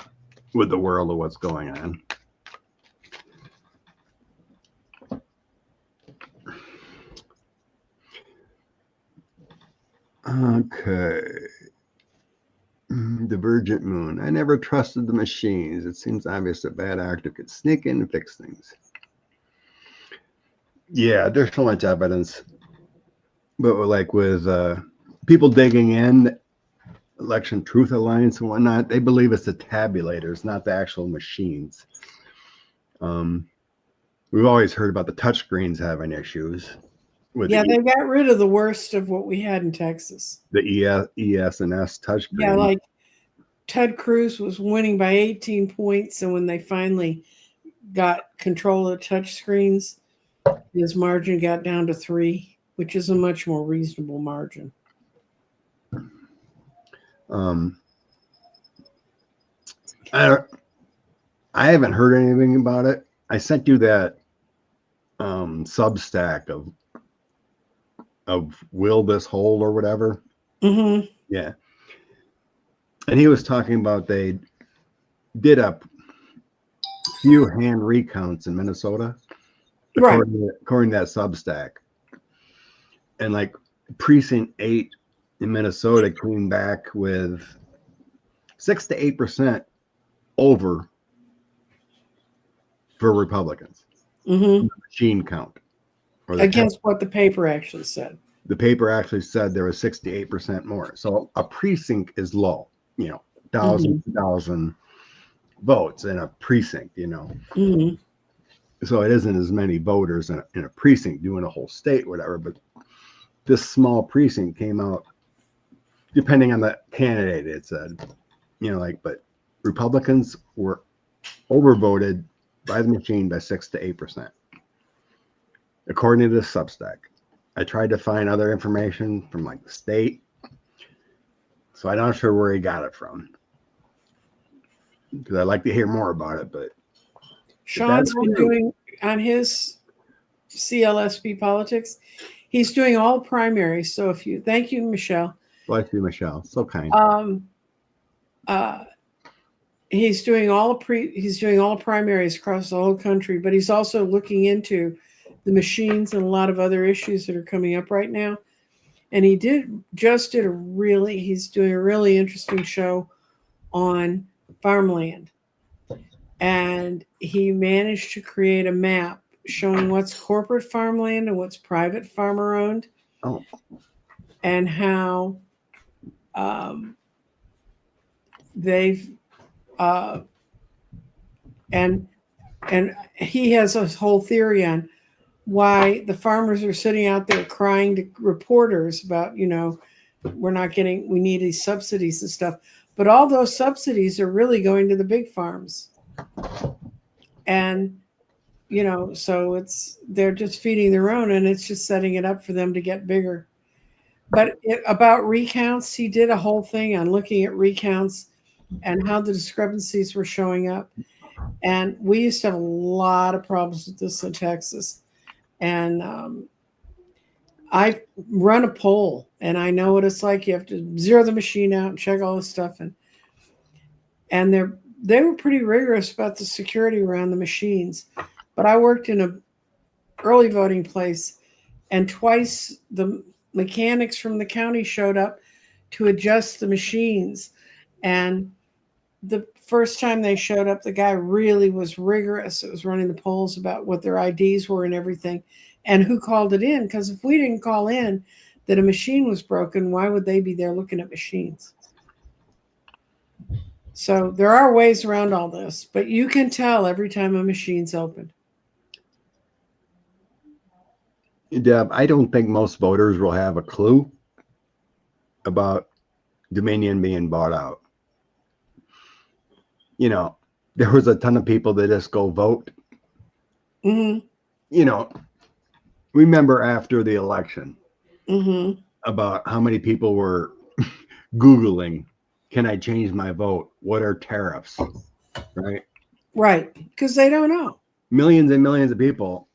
world of what's going on. Okay. Divergent Moon. I never trusted the machines. It seems obvious a bad actor could sneak in and fix things. Yeah, there's so much evidence. But like with people digging in, Election Truth Alliance and whatnot, they believe it's the tabulators, not the actual machines. We've always heard about the touchscreens having issues. They got rid of the worst of what we had in Texas. The ES and S touchscreen. Yeah, like Ted Cruz was winning by 18 points, and when they finally got control of the touchscreens, his margin got down to 3, which is a much more reasonable margin. I haven't heard anything about it. I sent you that Substack of Will This Hold or whatever. Mm-hmm. Yeah. And he was talking about they did a few hand recounts in Minnesota, according to that Substack. And like precinct 8 in Minnesota came back with 6 to 8% over for Republicans. Mm-hmm. Machine count. Against what the paper actually said. The paper actually said there was 68% more. So a precinct is low, 1,000, 2,000 votes in a precinct, Mm-hmm. So it isn't as many voters in a precinct doing a whole state, whatever. But this small precinct came out, depending on the candidate, it said, but Republicans were overvoted by the machine by 6 to 8%, according to the Substack. I tried to find other information from like the state, so I'm not sure where he got it from. because I'd like to hear more about it. But Sean's been doing on his CLSP politics. He's doing all primaries. So if you, thank you, Michelle. Bless you, Michelle. So kind. He's doing all primaries across the whole country, but he's also looking into the machines and a lot of other issues that are coming up right now. And he's doing a really interesting show on farmland. And he managed to create a map showing what's corporate farmland and what's private farmer owned. Oh. And how they've and he has a whole theory on why the farmers are sitting out there crying to reporters about, we need these subsidies and stuff. But all those subsidies are really going to the big farms. And, so they're just feeding their own, and it's just setting it up for them to get bigger. But about recounts, he did a whole thing on looking at recounts and how the discrepancies were showing up. And we used to have a lot of problems with this in Texas. And I run a poll, and I know what it's like. You have to zero the machine out and check all this stuff. And they were pretty rigorous about the security around the machines. But I worked in an early voting place, and twice the mechanics from the county showed up to adjust the machines. And the first time they showed up, the guy really was rigorous. It was running the polls about what their IDs were and everything, and who called it in. Because if we didn't call in that a machine was broken, why would they be there looking at machines? So there are ways around all this, but you can tell every time a machine's opened. Deb, I don't think most voters will have a clue about Dominion being bought out. There was a ton of people that just go vote. Mm-hmm. Remember after the election about how many people were Googling, can I change my vote? What are tariffs? Right? Right. Because they don't know. Millions and millions of people.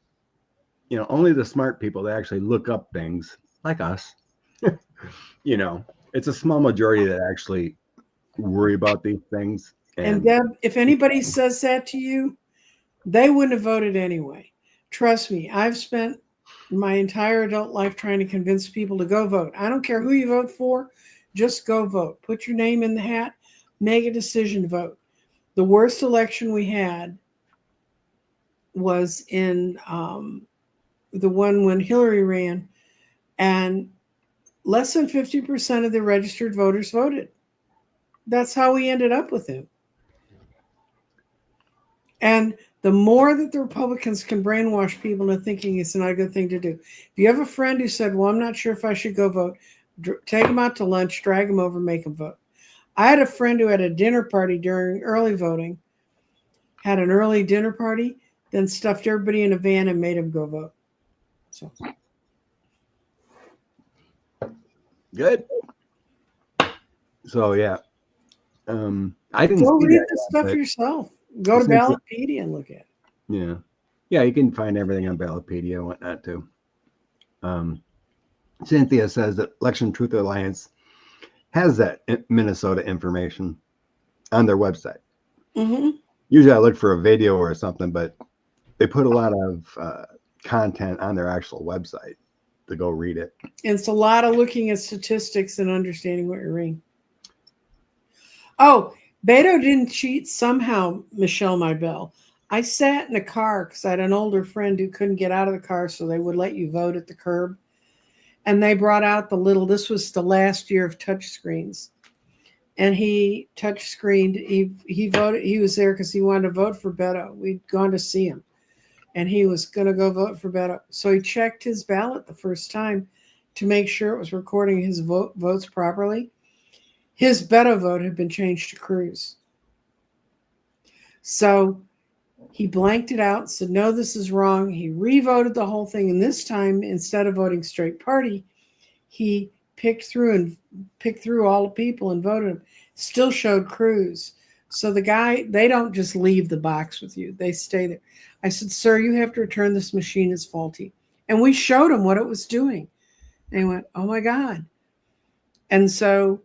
Only the smart people that actually look up things like us. It's a small majority that actually worry about these things. And Deb, if anybody says that to you, they wouldn't have voted anyway. Trust me, I've spent my entire adult life trying to convince people to go vote. I don't care who you vote for, just go vote. Put your name in the hat, make a decision to vote. The worst election we had was in the one when Hillary ran, and less than 50% of the registered voters voted. That's how we ended up with him. And the more that the Republicans can brainwash people into thinking it's not a good thing to do. If you have a friend who said, well, I'm not sure if I should go vote, take them out to lunch, drag them over, make them vote. I had a friend who had a dinner party during early voting, had an early dinner party, then stuffed everybody in a van and made them go vote. So good. So yeah, I didn't go read the stuff yourself. Go to Ballotpedia and look at it. Yeah, you can find everything on Ballotpedia and whatnot too. Cynthia says that Election Truth Alliance has that Minnesota information on their website. Usually I look for a video or something, but they put a lot of content on their actual website to go read it. And it's a lot of looking at statistics and understanding what you're reading. Oh, Beto didn't cheat somehow, Michelle Mybell. I sat in a car because I had an older friend who couldn't get out of the car, so they would let you vote at the curb. And they brought out this was the last year of touch screens. And he touch screened, he voted, he was there because he wanted to vote for Beto. We'd gone to see him. And he was going to go vote for Beto. So he checked his ballot the first time to make sure it was recording his votes properly. His Beto vote had been changed to Cruz. So he blanked it out, said, no, this is wrong. He re-voted the whole thing. And this time, instead of voting straight party, he picked through all the people and voted him. Still showed Cruz. So the guy, they don't just leave the box with you, they stay there. I said, sir, you have to return this machine, is faulty. And we showed him what it was doing. And he went, oh my God. And so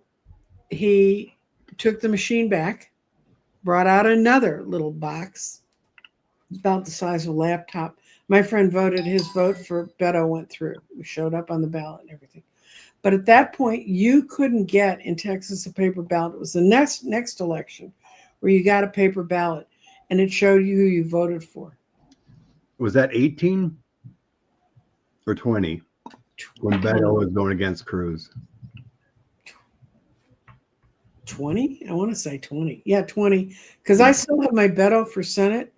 he took the machine back, brought out another little box about the size of a laptop. My friend voted, his vote for Beto went through. We showed up on the ballot and everything. But at that point, you couldn't get in Texas a paper ballot. It was the next election where you got a paper ballot, and it showed you who you voted for. Was that 18 or 20 when Beto was going against Cruz? 20? I want to say 20. Yeah, 20. Because I still have my Beto for Senate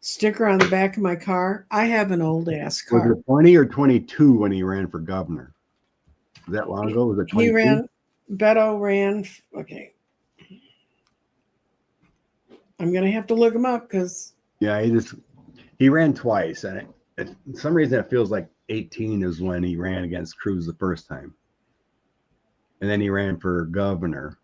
sticker on the back of my car. I have an old ass car. Was it 20 or 22 when he ran for governor? Was that long ago? Was it 22? Beto ran, okay. I'm going to have to look him up because. Yeah, he ran twice. And for some reason it feels like 18 is when he ran against Cruz the first time. And then he ran for governor.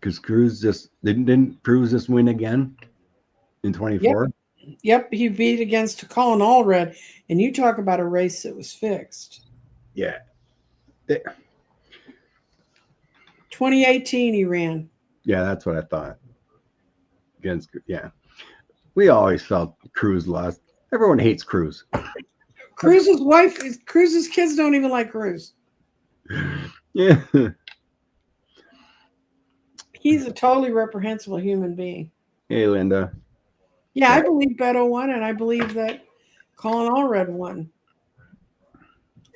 Because Cruz didn't Cruz just win again in 24? Yep, he beat against Colin Allred, and you talk about a race that was fixed. Yeah. 2018 he ran. Yeah, that's what I thought. We always felt Cruz lost. Everyone hates Cruz. Cruz's kids don't even like Cruz. Yeah. He's a totally reprehensible human being. Hey, Linda. Yeah, I believe Beto won, and I believe that Colin Allred won.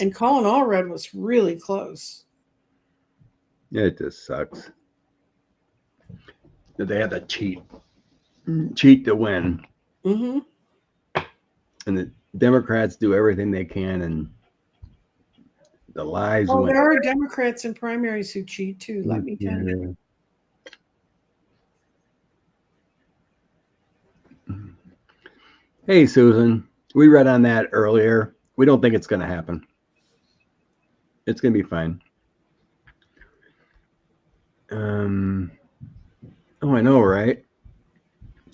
And Colin Allred was really close. It just sucks that they had to cheat to win. Mm-hmm. And the Democrats do everything they can, and the lies win. There are Democrats in primaries who cheat too, let me tell you. Hey, Susan, we read on that earlier. We don't think it's going to happen. It's going to be fine. Oh, I know, right?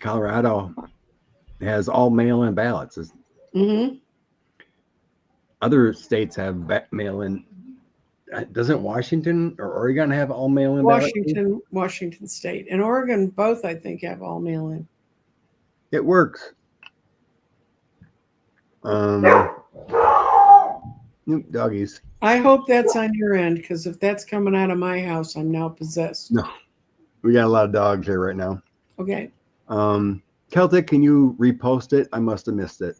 Colorado has all mail-in ballots. Mm-hmm. Other states have mail-in. Doesn't Washington or Oregon have all mail-in ballots? Washington State and Oregon both, I think, have all mail-in. It works. Doggies. I hope that's on your end, because if that's coming out of my house, I'm now possessed. No, we got a lot of dogs here right now. Okay. Celtic, can you repost it? I must have missed it.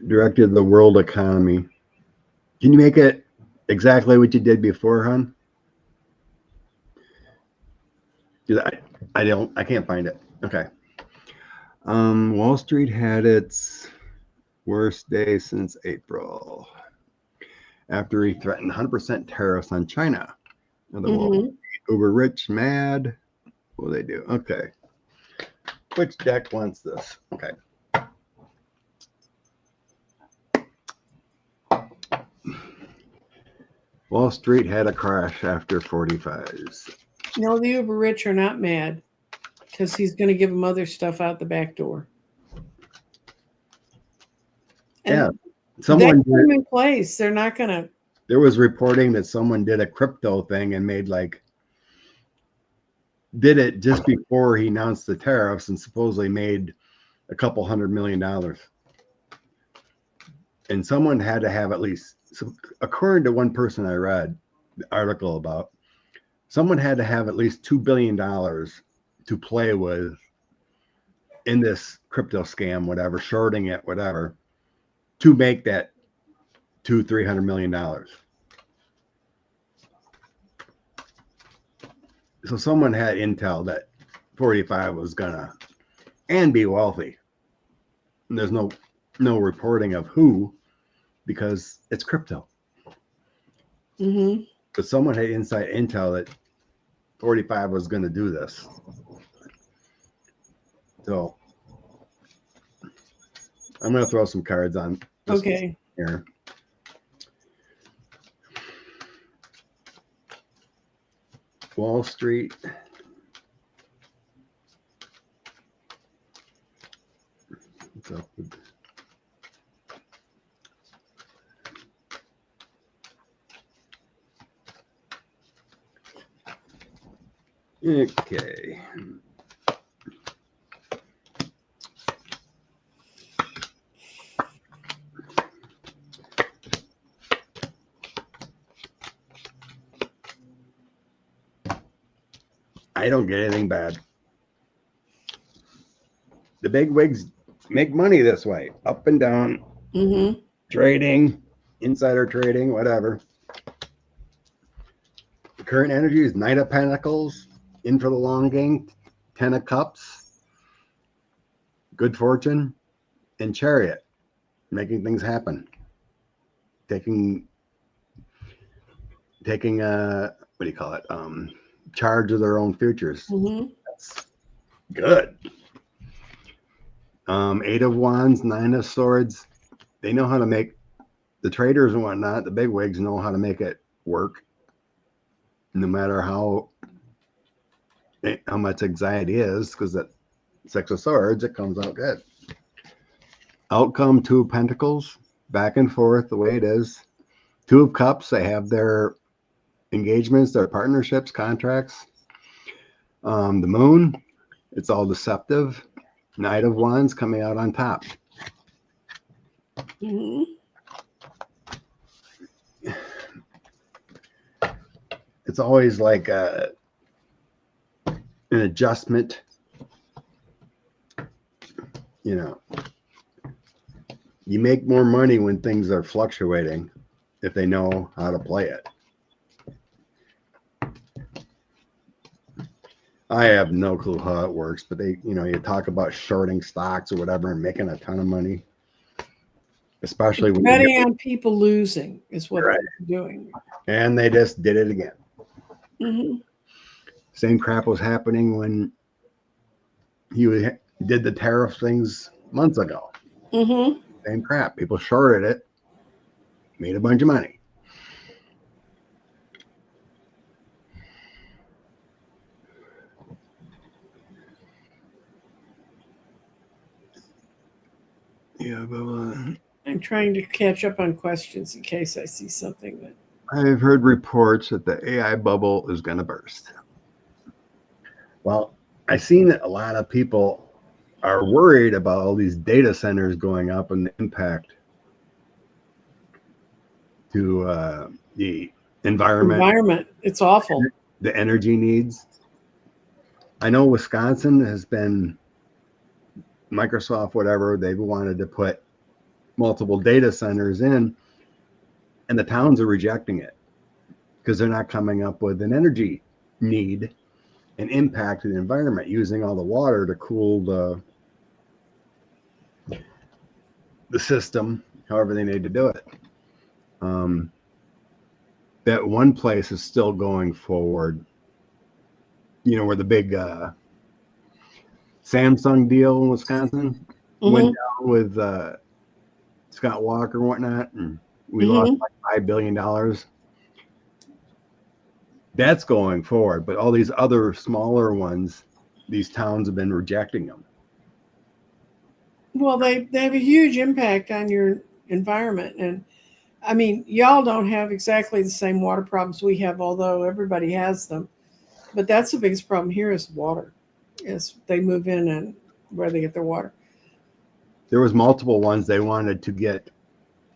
Directed the world economy. Can you make it exactly what you did before, hon? I can't find it. Okay. Wall Street had its worst day since April after he threatened 100% tariffs on China. Uber rich, mad. What will they do? Okay. Which deck wants this? Okay. Wall Street had a crash after 45s. No, the uber rich are not mad because he's going to give them other stuff out the back door. And someone put them in place. They're not going to. There was reporting that someone did a crypto thing and did it just before he announced the tariffs and supposedly made a couple $100 million. And someone had to have at least, according to one person I read the article about, someone had to have at least $2 billion to play with in this crypto scam, whatever, shorting it, whatever, to make that $300 million. So someone had intel that 45 was gonna and be wealthy. And there's no reporting of who, because it's crypto. Mm-hmm. But someone had inside intel that 45 was going to do this. So I'm going to throw some cards on this Okay. here. Wall Street. What's up with okay. I don't get anything bad. The big wigs make money this way, up and down, Mm-hmm. trading, insider trading, whatever. The current energy is Knight of Pentacles, in for the long game, 10 of Cups, good fortune, and Chariot, making things happen. Taking what do you call it? Charge of their own futures. Mm-hmm. That's good. 8 of Wands, 9 of Swords. They know how to make the traders and whatnot. The big wigs know how to make it work, no matter how much anxiety is, because that 6 of Swords, it comes out good. Outcome, 2 of Pentacles, back and forth the way it is. 2 of Cups, they have their engagements, their partnerships, contracts. The Moon, it's all deceptive. Knight of Wands coming out on top. Mm-hmm. It's always like an adjustment. You know, you make more money when things are fluctuating if they know how to play it. I have no clue how it works, but they, you talk about shorting stocks or whatever and making a ton of money, especially when Betting on people losing is what right. they're doing. And they just did it again. Mm-hmm. Same crap was happening when he did the tariff things months ago. Mm-hmm. Same crap. People shorted it, made a bunch of money. Yeah, but I'm trying to catch up on questions in case I see something that I've heard reports that the AI bubble is going to burst. Well, I've seen that a lot of people are worried about all these data centers going up and the impact to the environment. It's awful. The energy needs. I know Wisconsin has been Microsoft, whatever, they've wanted to put multiple data centers in, and the towns are rejecting it because they're not coming up with an energy need and impact to the environment, using all the water to cool the system, however they need to do it. That one place is still going forward, where the big Samsung deal in Wisconsin went down with Scott Walker and whatnot, and we lost like $5 billion. That's going forward, but all these other smaller ones, these towns have been rejecting them. Well, they have a huge impact on your environment. And I mean, y'all don't have exactly the same water problems we have, although everybody has them. But that's the biggest problem here is water, is they move in and where they get their water. There was multiple ones they wanted to get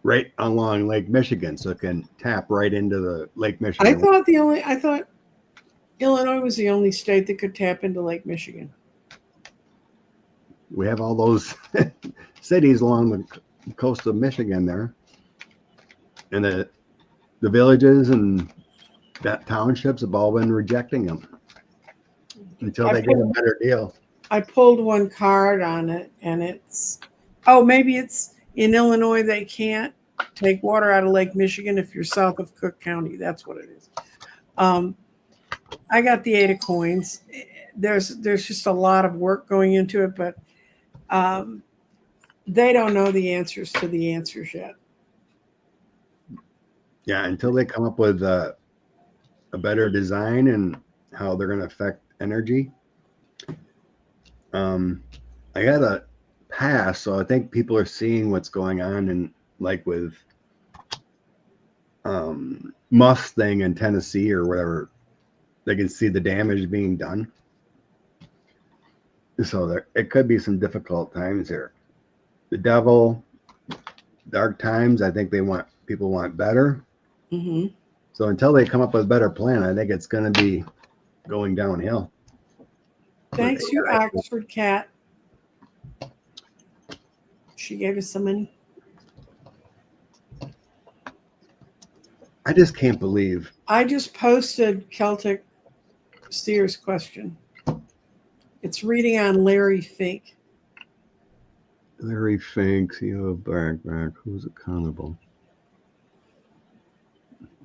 right along Lake Michigan, so it can tap right into the Lake Michigan. I thought Illinois was the only state that could tap into Lake Michigan. We have all those cities along the coast of Michigan there, and the villages and that townships have all been rejecting them until they get a better deal. I pulled one card on it, and maybe it's in Illinois they can't. take water out of Lake Michigan if you're south of Cook County. That's what it is. I got the 8 of coins. There's just a lot of work going into it, but they don't know the answers to the answers yet. Yeah, until they come up with a better design and how they're going to affect energy. I got a pass, so I think people are seeing what's going on, and like with Mustang in Tennessee or whatever, they can see the damage being done. So it could be some difficult times here. The devil, dark times. I think people want better. Mm-hmm. So until they come up with a better plan, I think it's going to be going downhill. Thanks, you Oxford cat. She gave us some money. I just can't believe. I just posted Celtic Steers question. It's reading on Larry Fink. Larry Fink, CEO of BlackRock, who's accountable?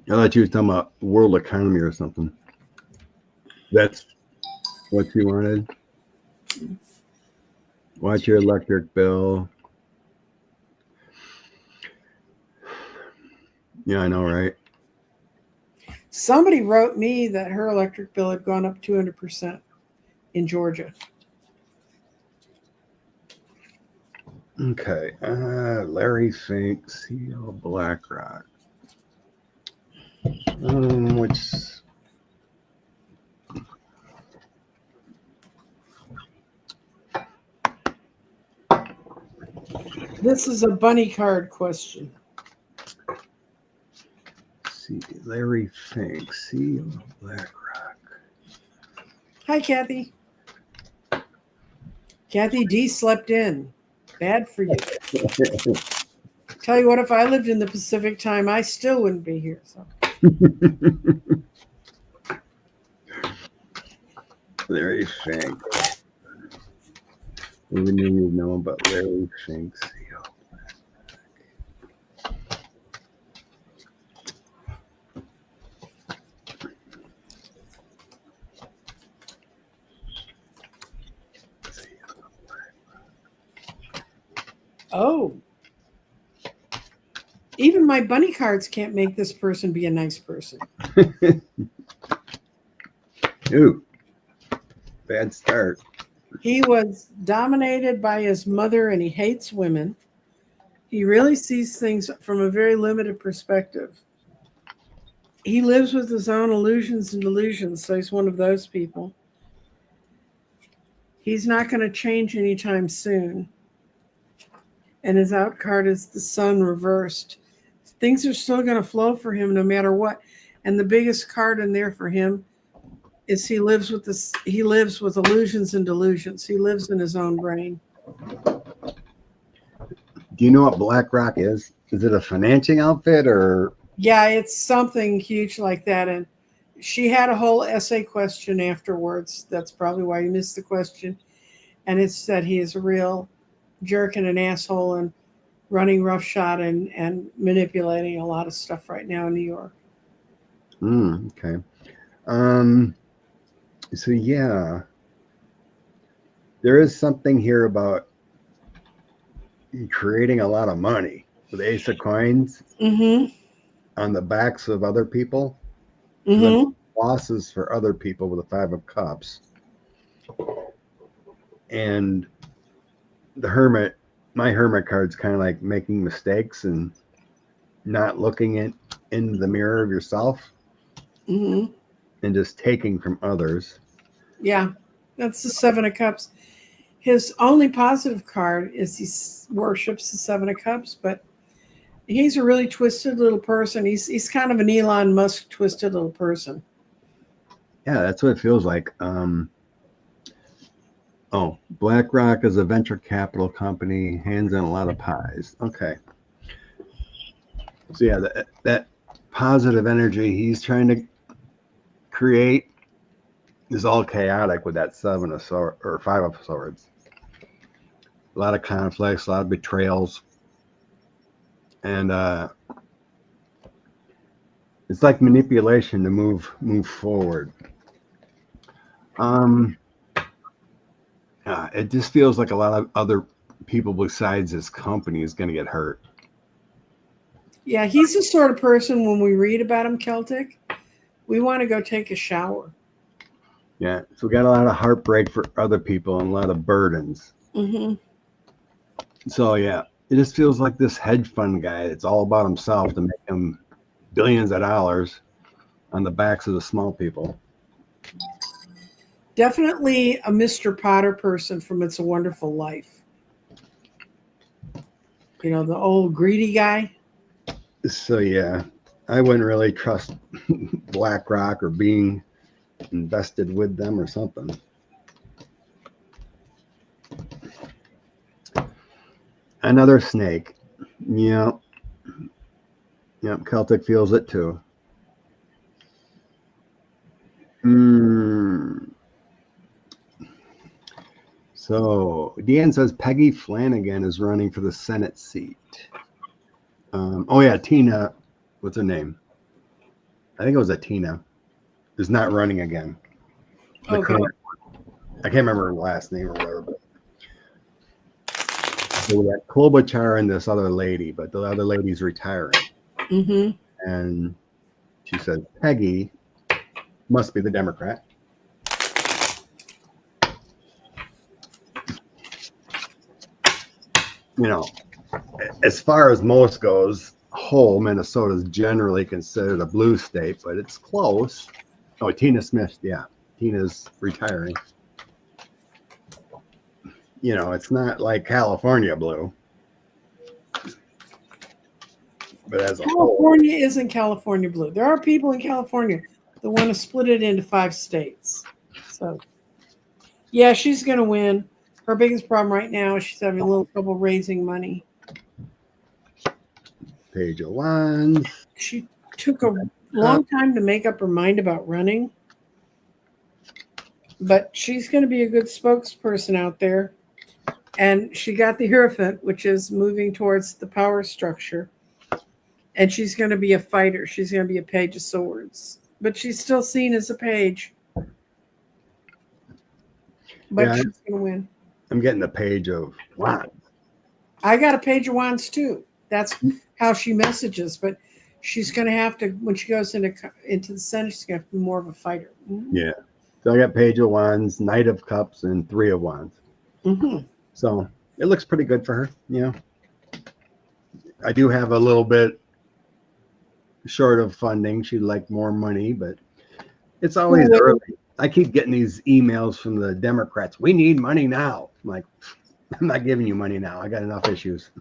I thought you were talking about world economy or something. That's what you wanted? Watch your electric bill. Yeah, I know, right? Somebody wrote me that her electric bill had gone up 200% in Georgia. Okay. Larry Fink, CEO of BlackRock. This is a bunny card question. See, Larry Fink, CEO of BlackRock. Hi, Kathy. Kathy D slept in. Bad for you. Tell you what, if I lived in the Pacific time, I still wouldn't be here. So. Larry Fink. We didn't even know about Larry Fink, CEO. Oh. Even my bunny cards can't make this person be a nice person. Ooh. Bad start. He was dominated by his mother and he hates women. He really sees things from a very limited perspective. He lives with his own illusions and delusions, so he's one of those people. He's not going to change anytime soon. And his out card is the sun reversed. Things are still going to flow for him no matter what. And the biggest card in there for him is he lives with illusions and delusions. He lives in his own brain. Do you know what BlackRock is? Is it a financing outfit or? Yeah, it's something huge like that. And she had a whole essay question afterwards. That's probably why you missed the question. And it said he is a real jerk and an asshole and running roughshod and manipulating a lot of stuff right now in New York. Okay. So yeah, there is something here about creating a lot of money with Ace of Coins on the backs of other people. Losses for other people with the Five of Cups. And the Hermit, my Hermit card's kind of like making mistakes and not looking in the mirror of yourself and just taking from others. Yeah, that's the Seven of Cups. His only positive card is he worships the Seven of Cups, but he's a really twisted little person. He's kind of an Elon Musk twisted little person. Yeah, that's what it feels like. BlackRock is a venture capital company, hands on a lot of pies. Okay. So yeah, that positive energy he's trying to create is all chaotic with that Seven of Swords or Five of Swords. A lot of conflicts, a lot of betrayals. and it's like manipulation to move forward. It just feels like a lot of other people besides this company is going to get hurt. Yeah, he's the sort of person when we read about him, Celtic, we want to go take a shower. Yeah, so we got a lot of heartbreak for other people and a lot of burdens. Mm-hmm. So yeah, it just feels like this hedge fund guy. It's all about himself to make him billions of dollars on the backs of the small people. Definitely a Mr. Potter person from It's a Wonderful Life. You know, the old greedy guy. So yeah, I wouldn't really trust BlackRock or being invested with them or something. Another snake. Yeah. Yep, Celtic feels it too. So Deanne says Peggy Flanagan is running for the Senate seat. Oh yeah, Tina, what's her name? I think it was a Tina, is not running again. Okay. I can't remember her last name or whatever. But so we got Klobuchar and this other lady, but the other lady's retiring. Mm-hmm. And she said Peggy must be the Democrat. You know, as far as most goes, whole Minnesota is generally considered a blue state, but it's close. Oh, Tina Smith, yeah. Tina's retiring. You know, it's not like California blue. But as a California whole, isn't California blue. There are people in California that want to split it into 5 states. So, yeah, she's going to win. Her biggest problem right now is she's having a little trouble raising money. Page of Wands. She took a long time to make up her mind about running. But she's going to be a good spokesperson out there. And she got the Hierophant, which is moving towards the power structure. And she's going to be a fighter. She's going to be a Page of Swords. But she's still seen as a page. But Yeah, she's going to win. I'm getting the Page of Wands. I got a Page of Wands too. That's how she messages. But she's going to have to, when she goes into the Senate, she's going to have to be more of a fighter. Mm-hmm. Yeah. So I got Page of Wands, Knight of Cups, and Three of Wands. Mm-hmm. So it looks pretty good for her. You know, I do have a little bit short of funding. She'd like more money, but it's always early. I keep getting these emails from the Democrats. We need money now. I'm like, I'm not giving you money now. I got enough issues.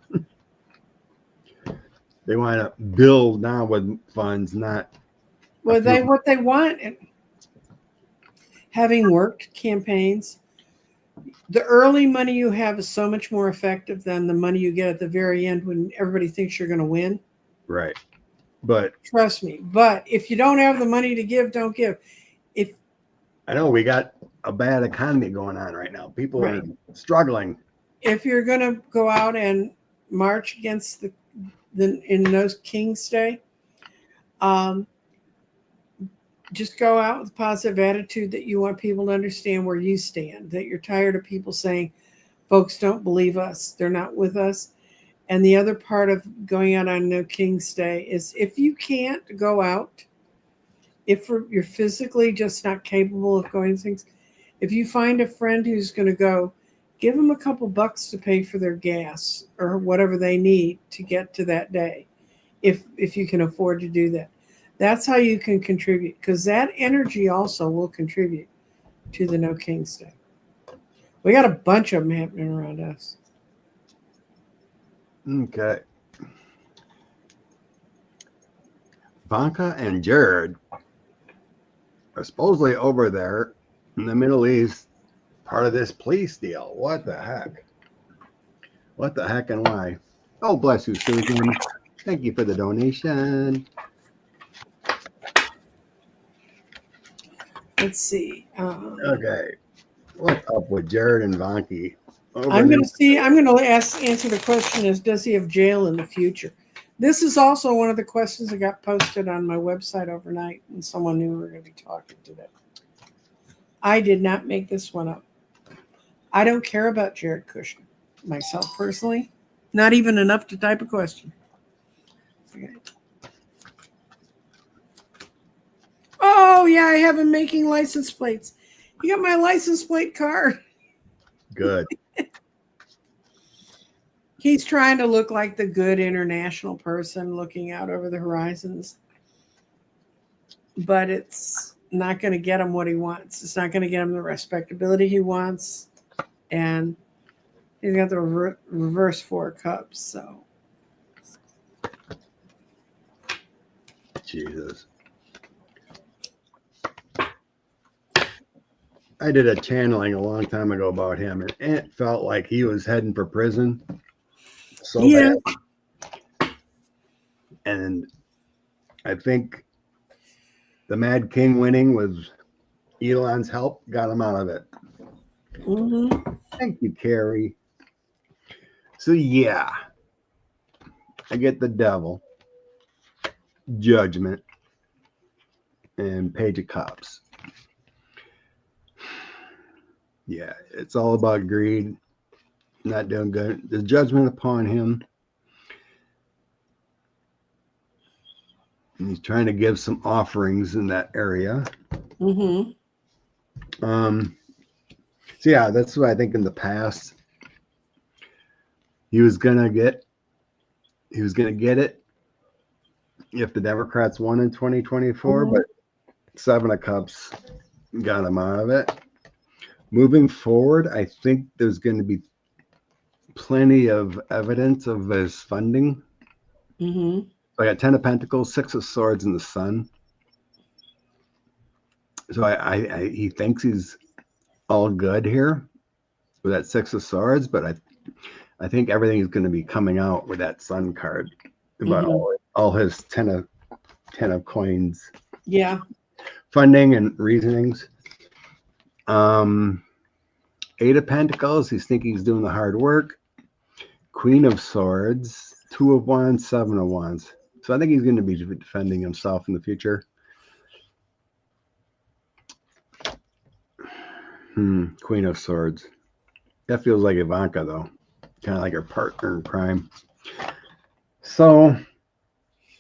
They want to build now with funds, not. Well, what they want, having worked campaigns, the early money you have is so much more effective than the money you get at the very end when everybody thinks you're going to win. Right. But trust me. But if you don't have the money to give, don't give. If I know we got a bad economy going on right now. People are struggling. If you're going to go out and march against the in No King's Day, just go out with a positive attitude that you want people to understand where you stand, that you're tired of people saying, folks don't believe us, they're not with us. And the other part of going out on No King's Day is if you can't go out, if you're physically just not capable of going to things, if you find a friend who's going to go, give them a couple bucks to pay for their gas or whatever they need to get to that day, if you can afford to do that. That's how you can contribute, because that energy also will contribute to the No King's Day. We got a bunch of them happening around us. Okay. Ivanka and Jared are supposedly over there in the Middle East, part of this police deal. What the heck? What the heck and why? Oh, bless you, Susan. Thank you for the donation. Let's see. Okay. What's up with Jared and Vanki? I'm going to answer the question is, does he have jail in the future? This is also one of the questions that got posted on my website overnight, and someone knew we were going to be talking today. I did not make this one up. I don't care about Jared Kushner, myself personally. Not even enough to type a question. Okay. Oh, yeah, I have him making license plates. You got my license plate card. Good. He's trying to look like the good international person looking out over the horizons. But it's not going to get him what he wants. It's not going to get him the respectability he wants. And he's got the reverse 4 cups. So, Jesus. I did a channeling a long time ago about him, and it felt like he was heading for prison so bad. And I think the Mad King winning with Elon's help got him out of it. Mm-hmm. Thank you, Carrie. So, yeah, I get the Devil, Judgment, and Page of Cups. Yeah, it's all about greed, not doing good. The judgment upon him. And he's trying to give some offerings in that area. Mm-hmm. So yeah, that's what I think in the past. He was gonna get it if the Democrats won in 2024, but 7 of Cups got him out of it. Moving forward, I think there's going to be plenty of evidence of his funding. Mm-hmm. I got 10 of Pentacles, 6 of Swords, and the Sun. So he thinks he's all good here with that 6 of Swords, but I think everything is going to be coming out with that Sun card about all his 10 of coins. Yeah. Funding and reasonings. 8 of Pentacles, he's thinking he's doing the hard work. Queen of Swords, 2 of Wands, 7 of Wands. So I think he's going to be defending himself in the future. Queen of Swords. That feels like Ivanka, though. Kind of like her partner in crime. So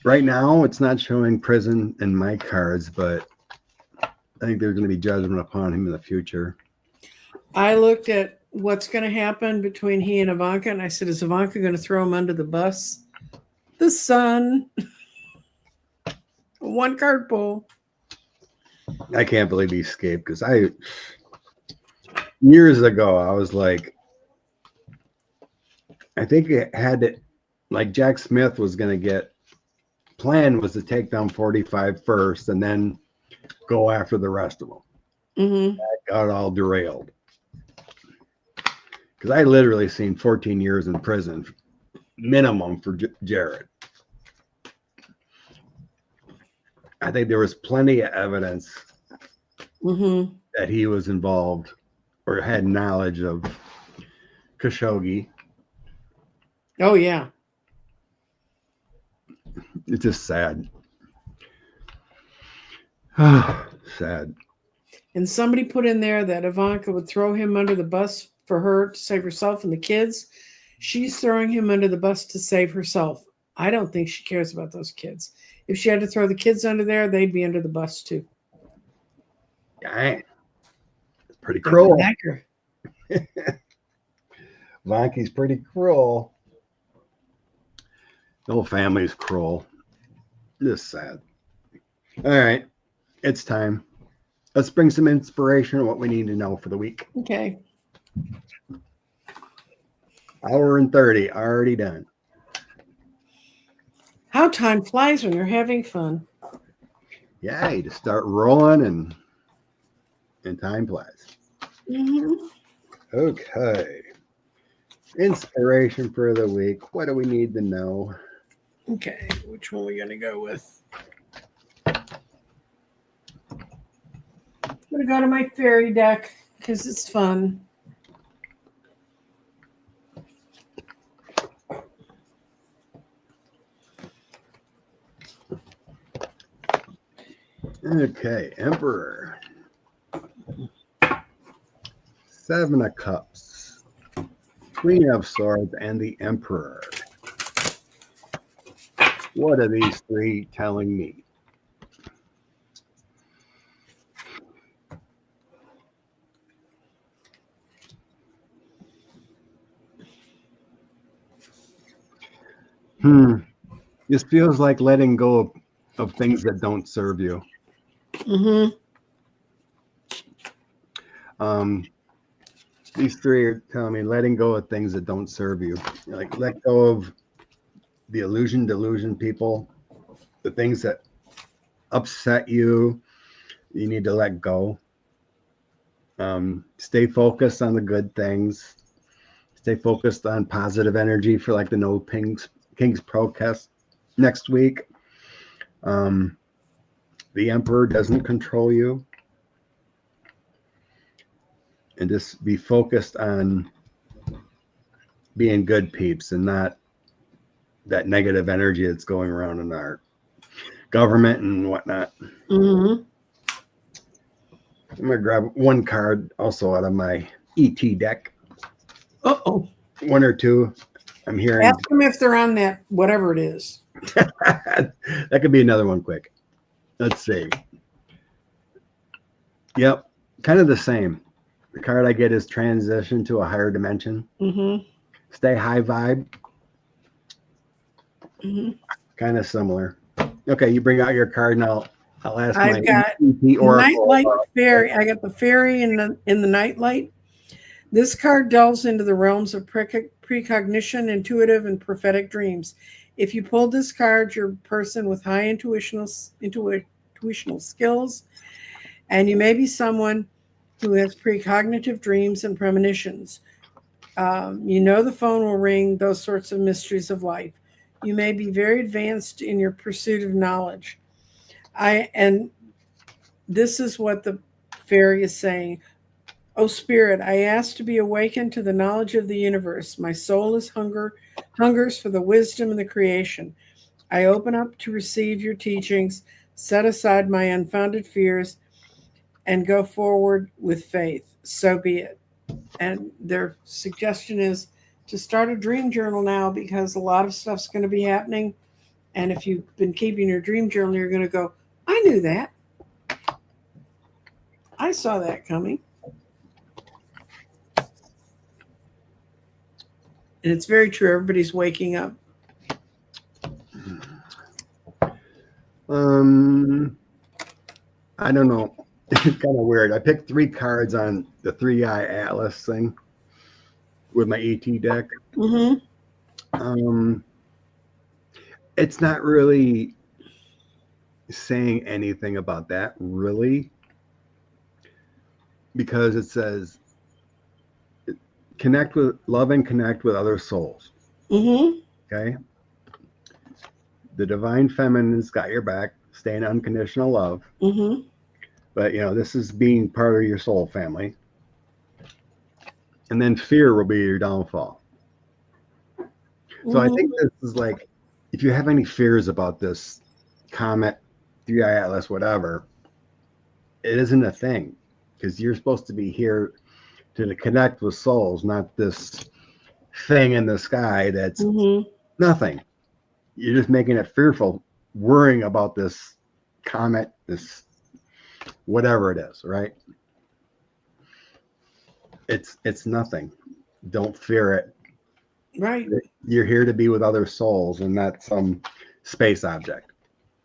right now, it's not showing prison in my cards, but I think there's going to be judgment upon him in the future. I looked at what's going to happen between he and Ivanka, and I said, is Ivanka going to throw him under the bus? The Sun. 1 card pull. I can't believe he escaped because years ago, I was like, I think it had to, like Jack Smith was going to get, plan was to take down 45 first and then go after the rest of them. Mm-hmm. That got all derailed. Because I literally seen 14 years in prison minimum for Jared. I think there was plenty of evidence that he was involved or had knowledge of Khashoggi. Oh, yeah. It's just sad. Sad. And somebody put in there that Ivanka would throw him under the bus for her to save herself and the kids. She's throwing him under the bus to save herself. I don't think she cares about those kids. If she had to throw the kids under there, they'd be under the bus too. Dang. It's pretty cruel. Ivanka's pretty cruel. The whole family's cruel. Just sad. All right. It's time. Let's bring some inspiration on what we need to know for the week. Okay. 1:30, already done. How time flies when you're having fun. Yeah, you just start rolling and time flies. Okay. Inspiration for the week. What do we need to know? Okay, which one are we going to go with? I'm going to go to my fairy deck because it's fun. Okay, Emperor. 7 of Cups, Queen of Swords, and the Emperor. What are these three telling me? This feels like letting go of things that don't serve you. These three are telling me letting go of things that don't serve you. Like let go of the delusion people, the things that upset you, you need to let go. Stay focused on the good things. Stay focused on positive energy for like the No King's protest next week. The Emperor doesn't control you. And just be focused on being good peeps and not that negative energy that's going around in our government and whatnot. I'm going to grab one card also out of my ET deck. Uh-oh. One or two. I'm hearing. Ask them if they're on that, whatever it is. That could be another one quick. Let's see. Yep. Kind of the same. The card I get is transition to a higher dimension. Stay high vibe. Kind of similar. Okay, you bring out your card and I'll ask I've got Nightlight Fairy. I got the fairy in the Nightlight. This card delves into the realms of precognition, intuitive, and prophetic dreams. If you pulled this card, you're a person with high intuitional skills, and you may be someone who has precognitive dreams and premonitions. You know the phone will ring, those sorts of mysteries of life. You may be very advanced in your pursuit of knowledge. And this is what the fairy is saying. Oh, Spirit, I ask to be awakened to the knowledge of the universe. My soul is hungers for the wisdom and the creation. I open up to receive your teachings, set aside my unfounded fears, and go forward with faith. So be it. And their suggestion is to start a dream journal now because a lot of stuff's going to be happening. And if you've been keeping your dream journal, you're going to go, I knew that. I saw that coming. And it's very true. Everybody's waking up. I don't know. It's kind of weird. I picked 3 cards on the 3-eye Atlas thing with my ET deck. It's not really saying anything about that, really, because it says love and connect with other souls. Okay. The divine feminine's got your back. Stay in unconditional love. But this is being part of your soul family. And then fear will be your downfall. So I think this is like, if you have any fears about this comet, 3-eye Atlas, whatever, it isn't a thing, because you're supposed to be here to connect with souls, not this thing in the sky that's nothing. You're just making it fearful, worrying about this comet, this whatever it is, right? It's nothing. Don't fear it. Right. You're here to be with other souls and not some space object.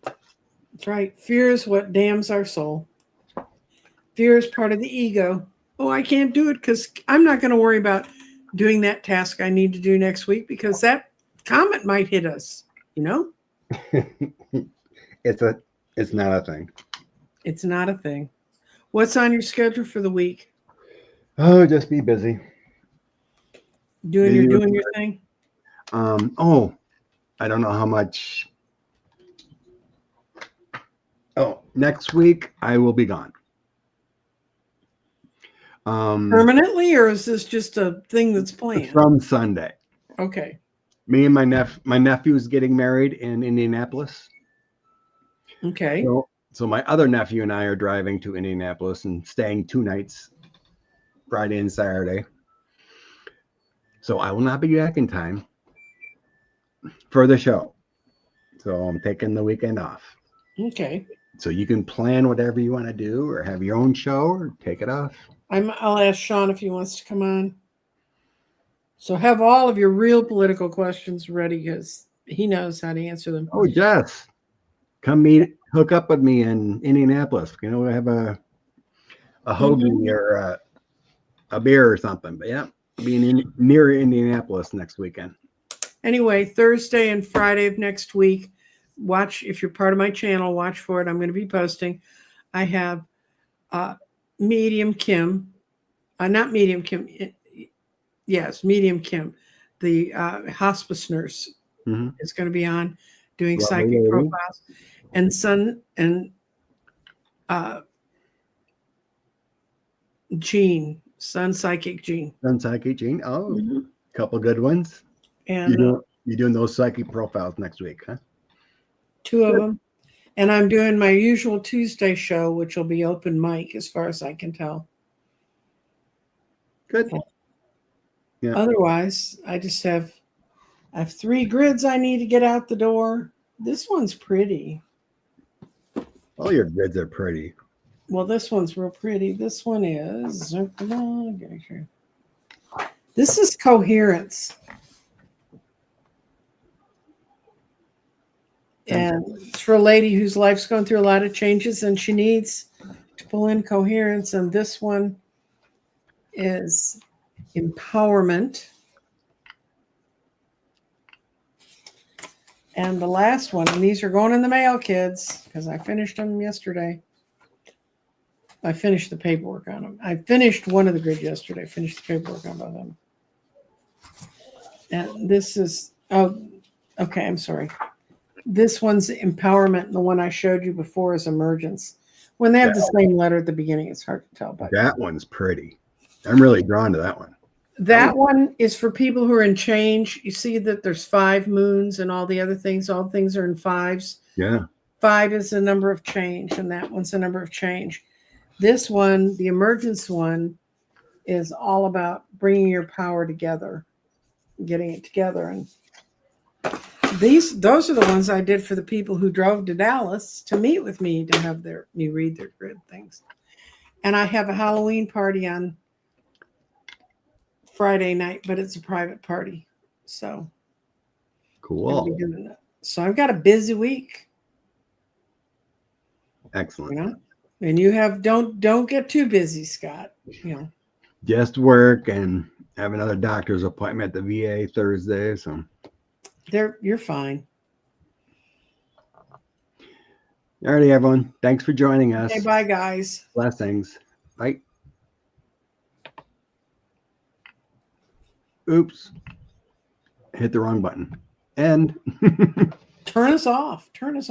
That's right. Fear is what damns our soul. Fear is part of the ego. Oh, I can't do it because I'm not going to worry about doing that task I need to do next week because that comet might hit us, It's not a thing. It's not a thing. What's on your schedule for the week? Oh, just be busy. Doing your thing? I don't know how much. Next week I will be gone. Permanently, or is this just a thing that's planned? From Sunday. Okay. Me and my nephew is getting married in Indianapolis. Okay. So So my other nephew and I are driving to Indianapolis and staying 2 nights, Friday and Saturday. So I will not be back in time for the show. So I'm taking the weekend off. Okay. So you can plan whatever you want to do or have your own show or take it off. I'll ask Sean if he wants to come on. So have all of your real political questions ready because he knows how to answer them. Oh, Jess, come hook up with me in Indianapolis. You know, we have a hoagie or a beer or something. But yeah, being near Indianapolis next weekend. Anyway, Thursday and Friday of next week, watch, if you're part of my channel, watch for it. I'm going to be posting. I have Medium Kim, not Medium Kim, yes, Medium Kim, the hospice nurse is going to be on doing psychic profiles. And Jean, Sun Psychic Jean. Sun Psychic Jean. Oh, couple good ones. And you're doing those psychic profiles next week, huh? 2 of them. And I'm doing my usual Tuesday show, which will be open mic as far as I can tell. Good. Yeah. Otherwise, I have 3 grids I need to get out the door. This one's pretty. All your grids are pretty. Well, this one's real pretty. This one is. This is coherence. And it's for a lady whose life's going through a lot of changes and she needs to pull in coherence. And this one is empowerment. And the last one, and these are going in the mail, kids, because I finished them yesterday. I finished the paperwork on them. I finished one of the grids yesterday. Finished the paperwork on them. And this is, oh, okay, I'm sorry. This one's empowerment, and the one I showed you before is emergence. When they have the same letter at the beginning, it's hard to tell. But that one's pretty. I'm really drawn to that one. That one is for people who are in change. You see that there's 5 moons and all the other things. All things are in 5s. Yeah. 5 is the number of change, and that one's the number of change. This one, the emergence one, is all about bringing your power together, getting it together. And those are the ones I did for the people who drove to Dallas to meet with me to have me read their grid things. And I have a Halloween party on Friday night, but it's a private party. So cool. So I've got a busy week. Excellent. You know? And you have don't get too busy, Scott. You know. Just work and have another doctor's appointment at the VA Thursday. So you're fine. All righty, everyone. Thanks for joining us. Okay, bye, guys. Blessings. Bye. Oops. Hit the wrong button. End. Turn us off. Turn us off.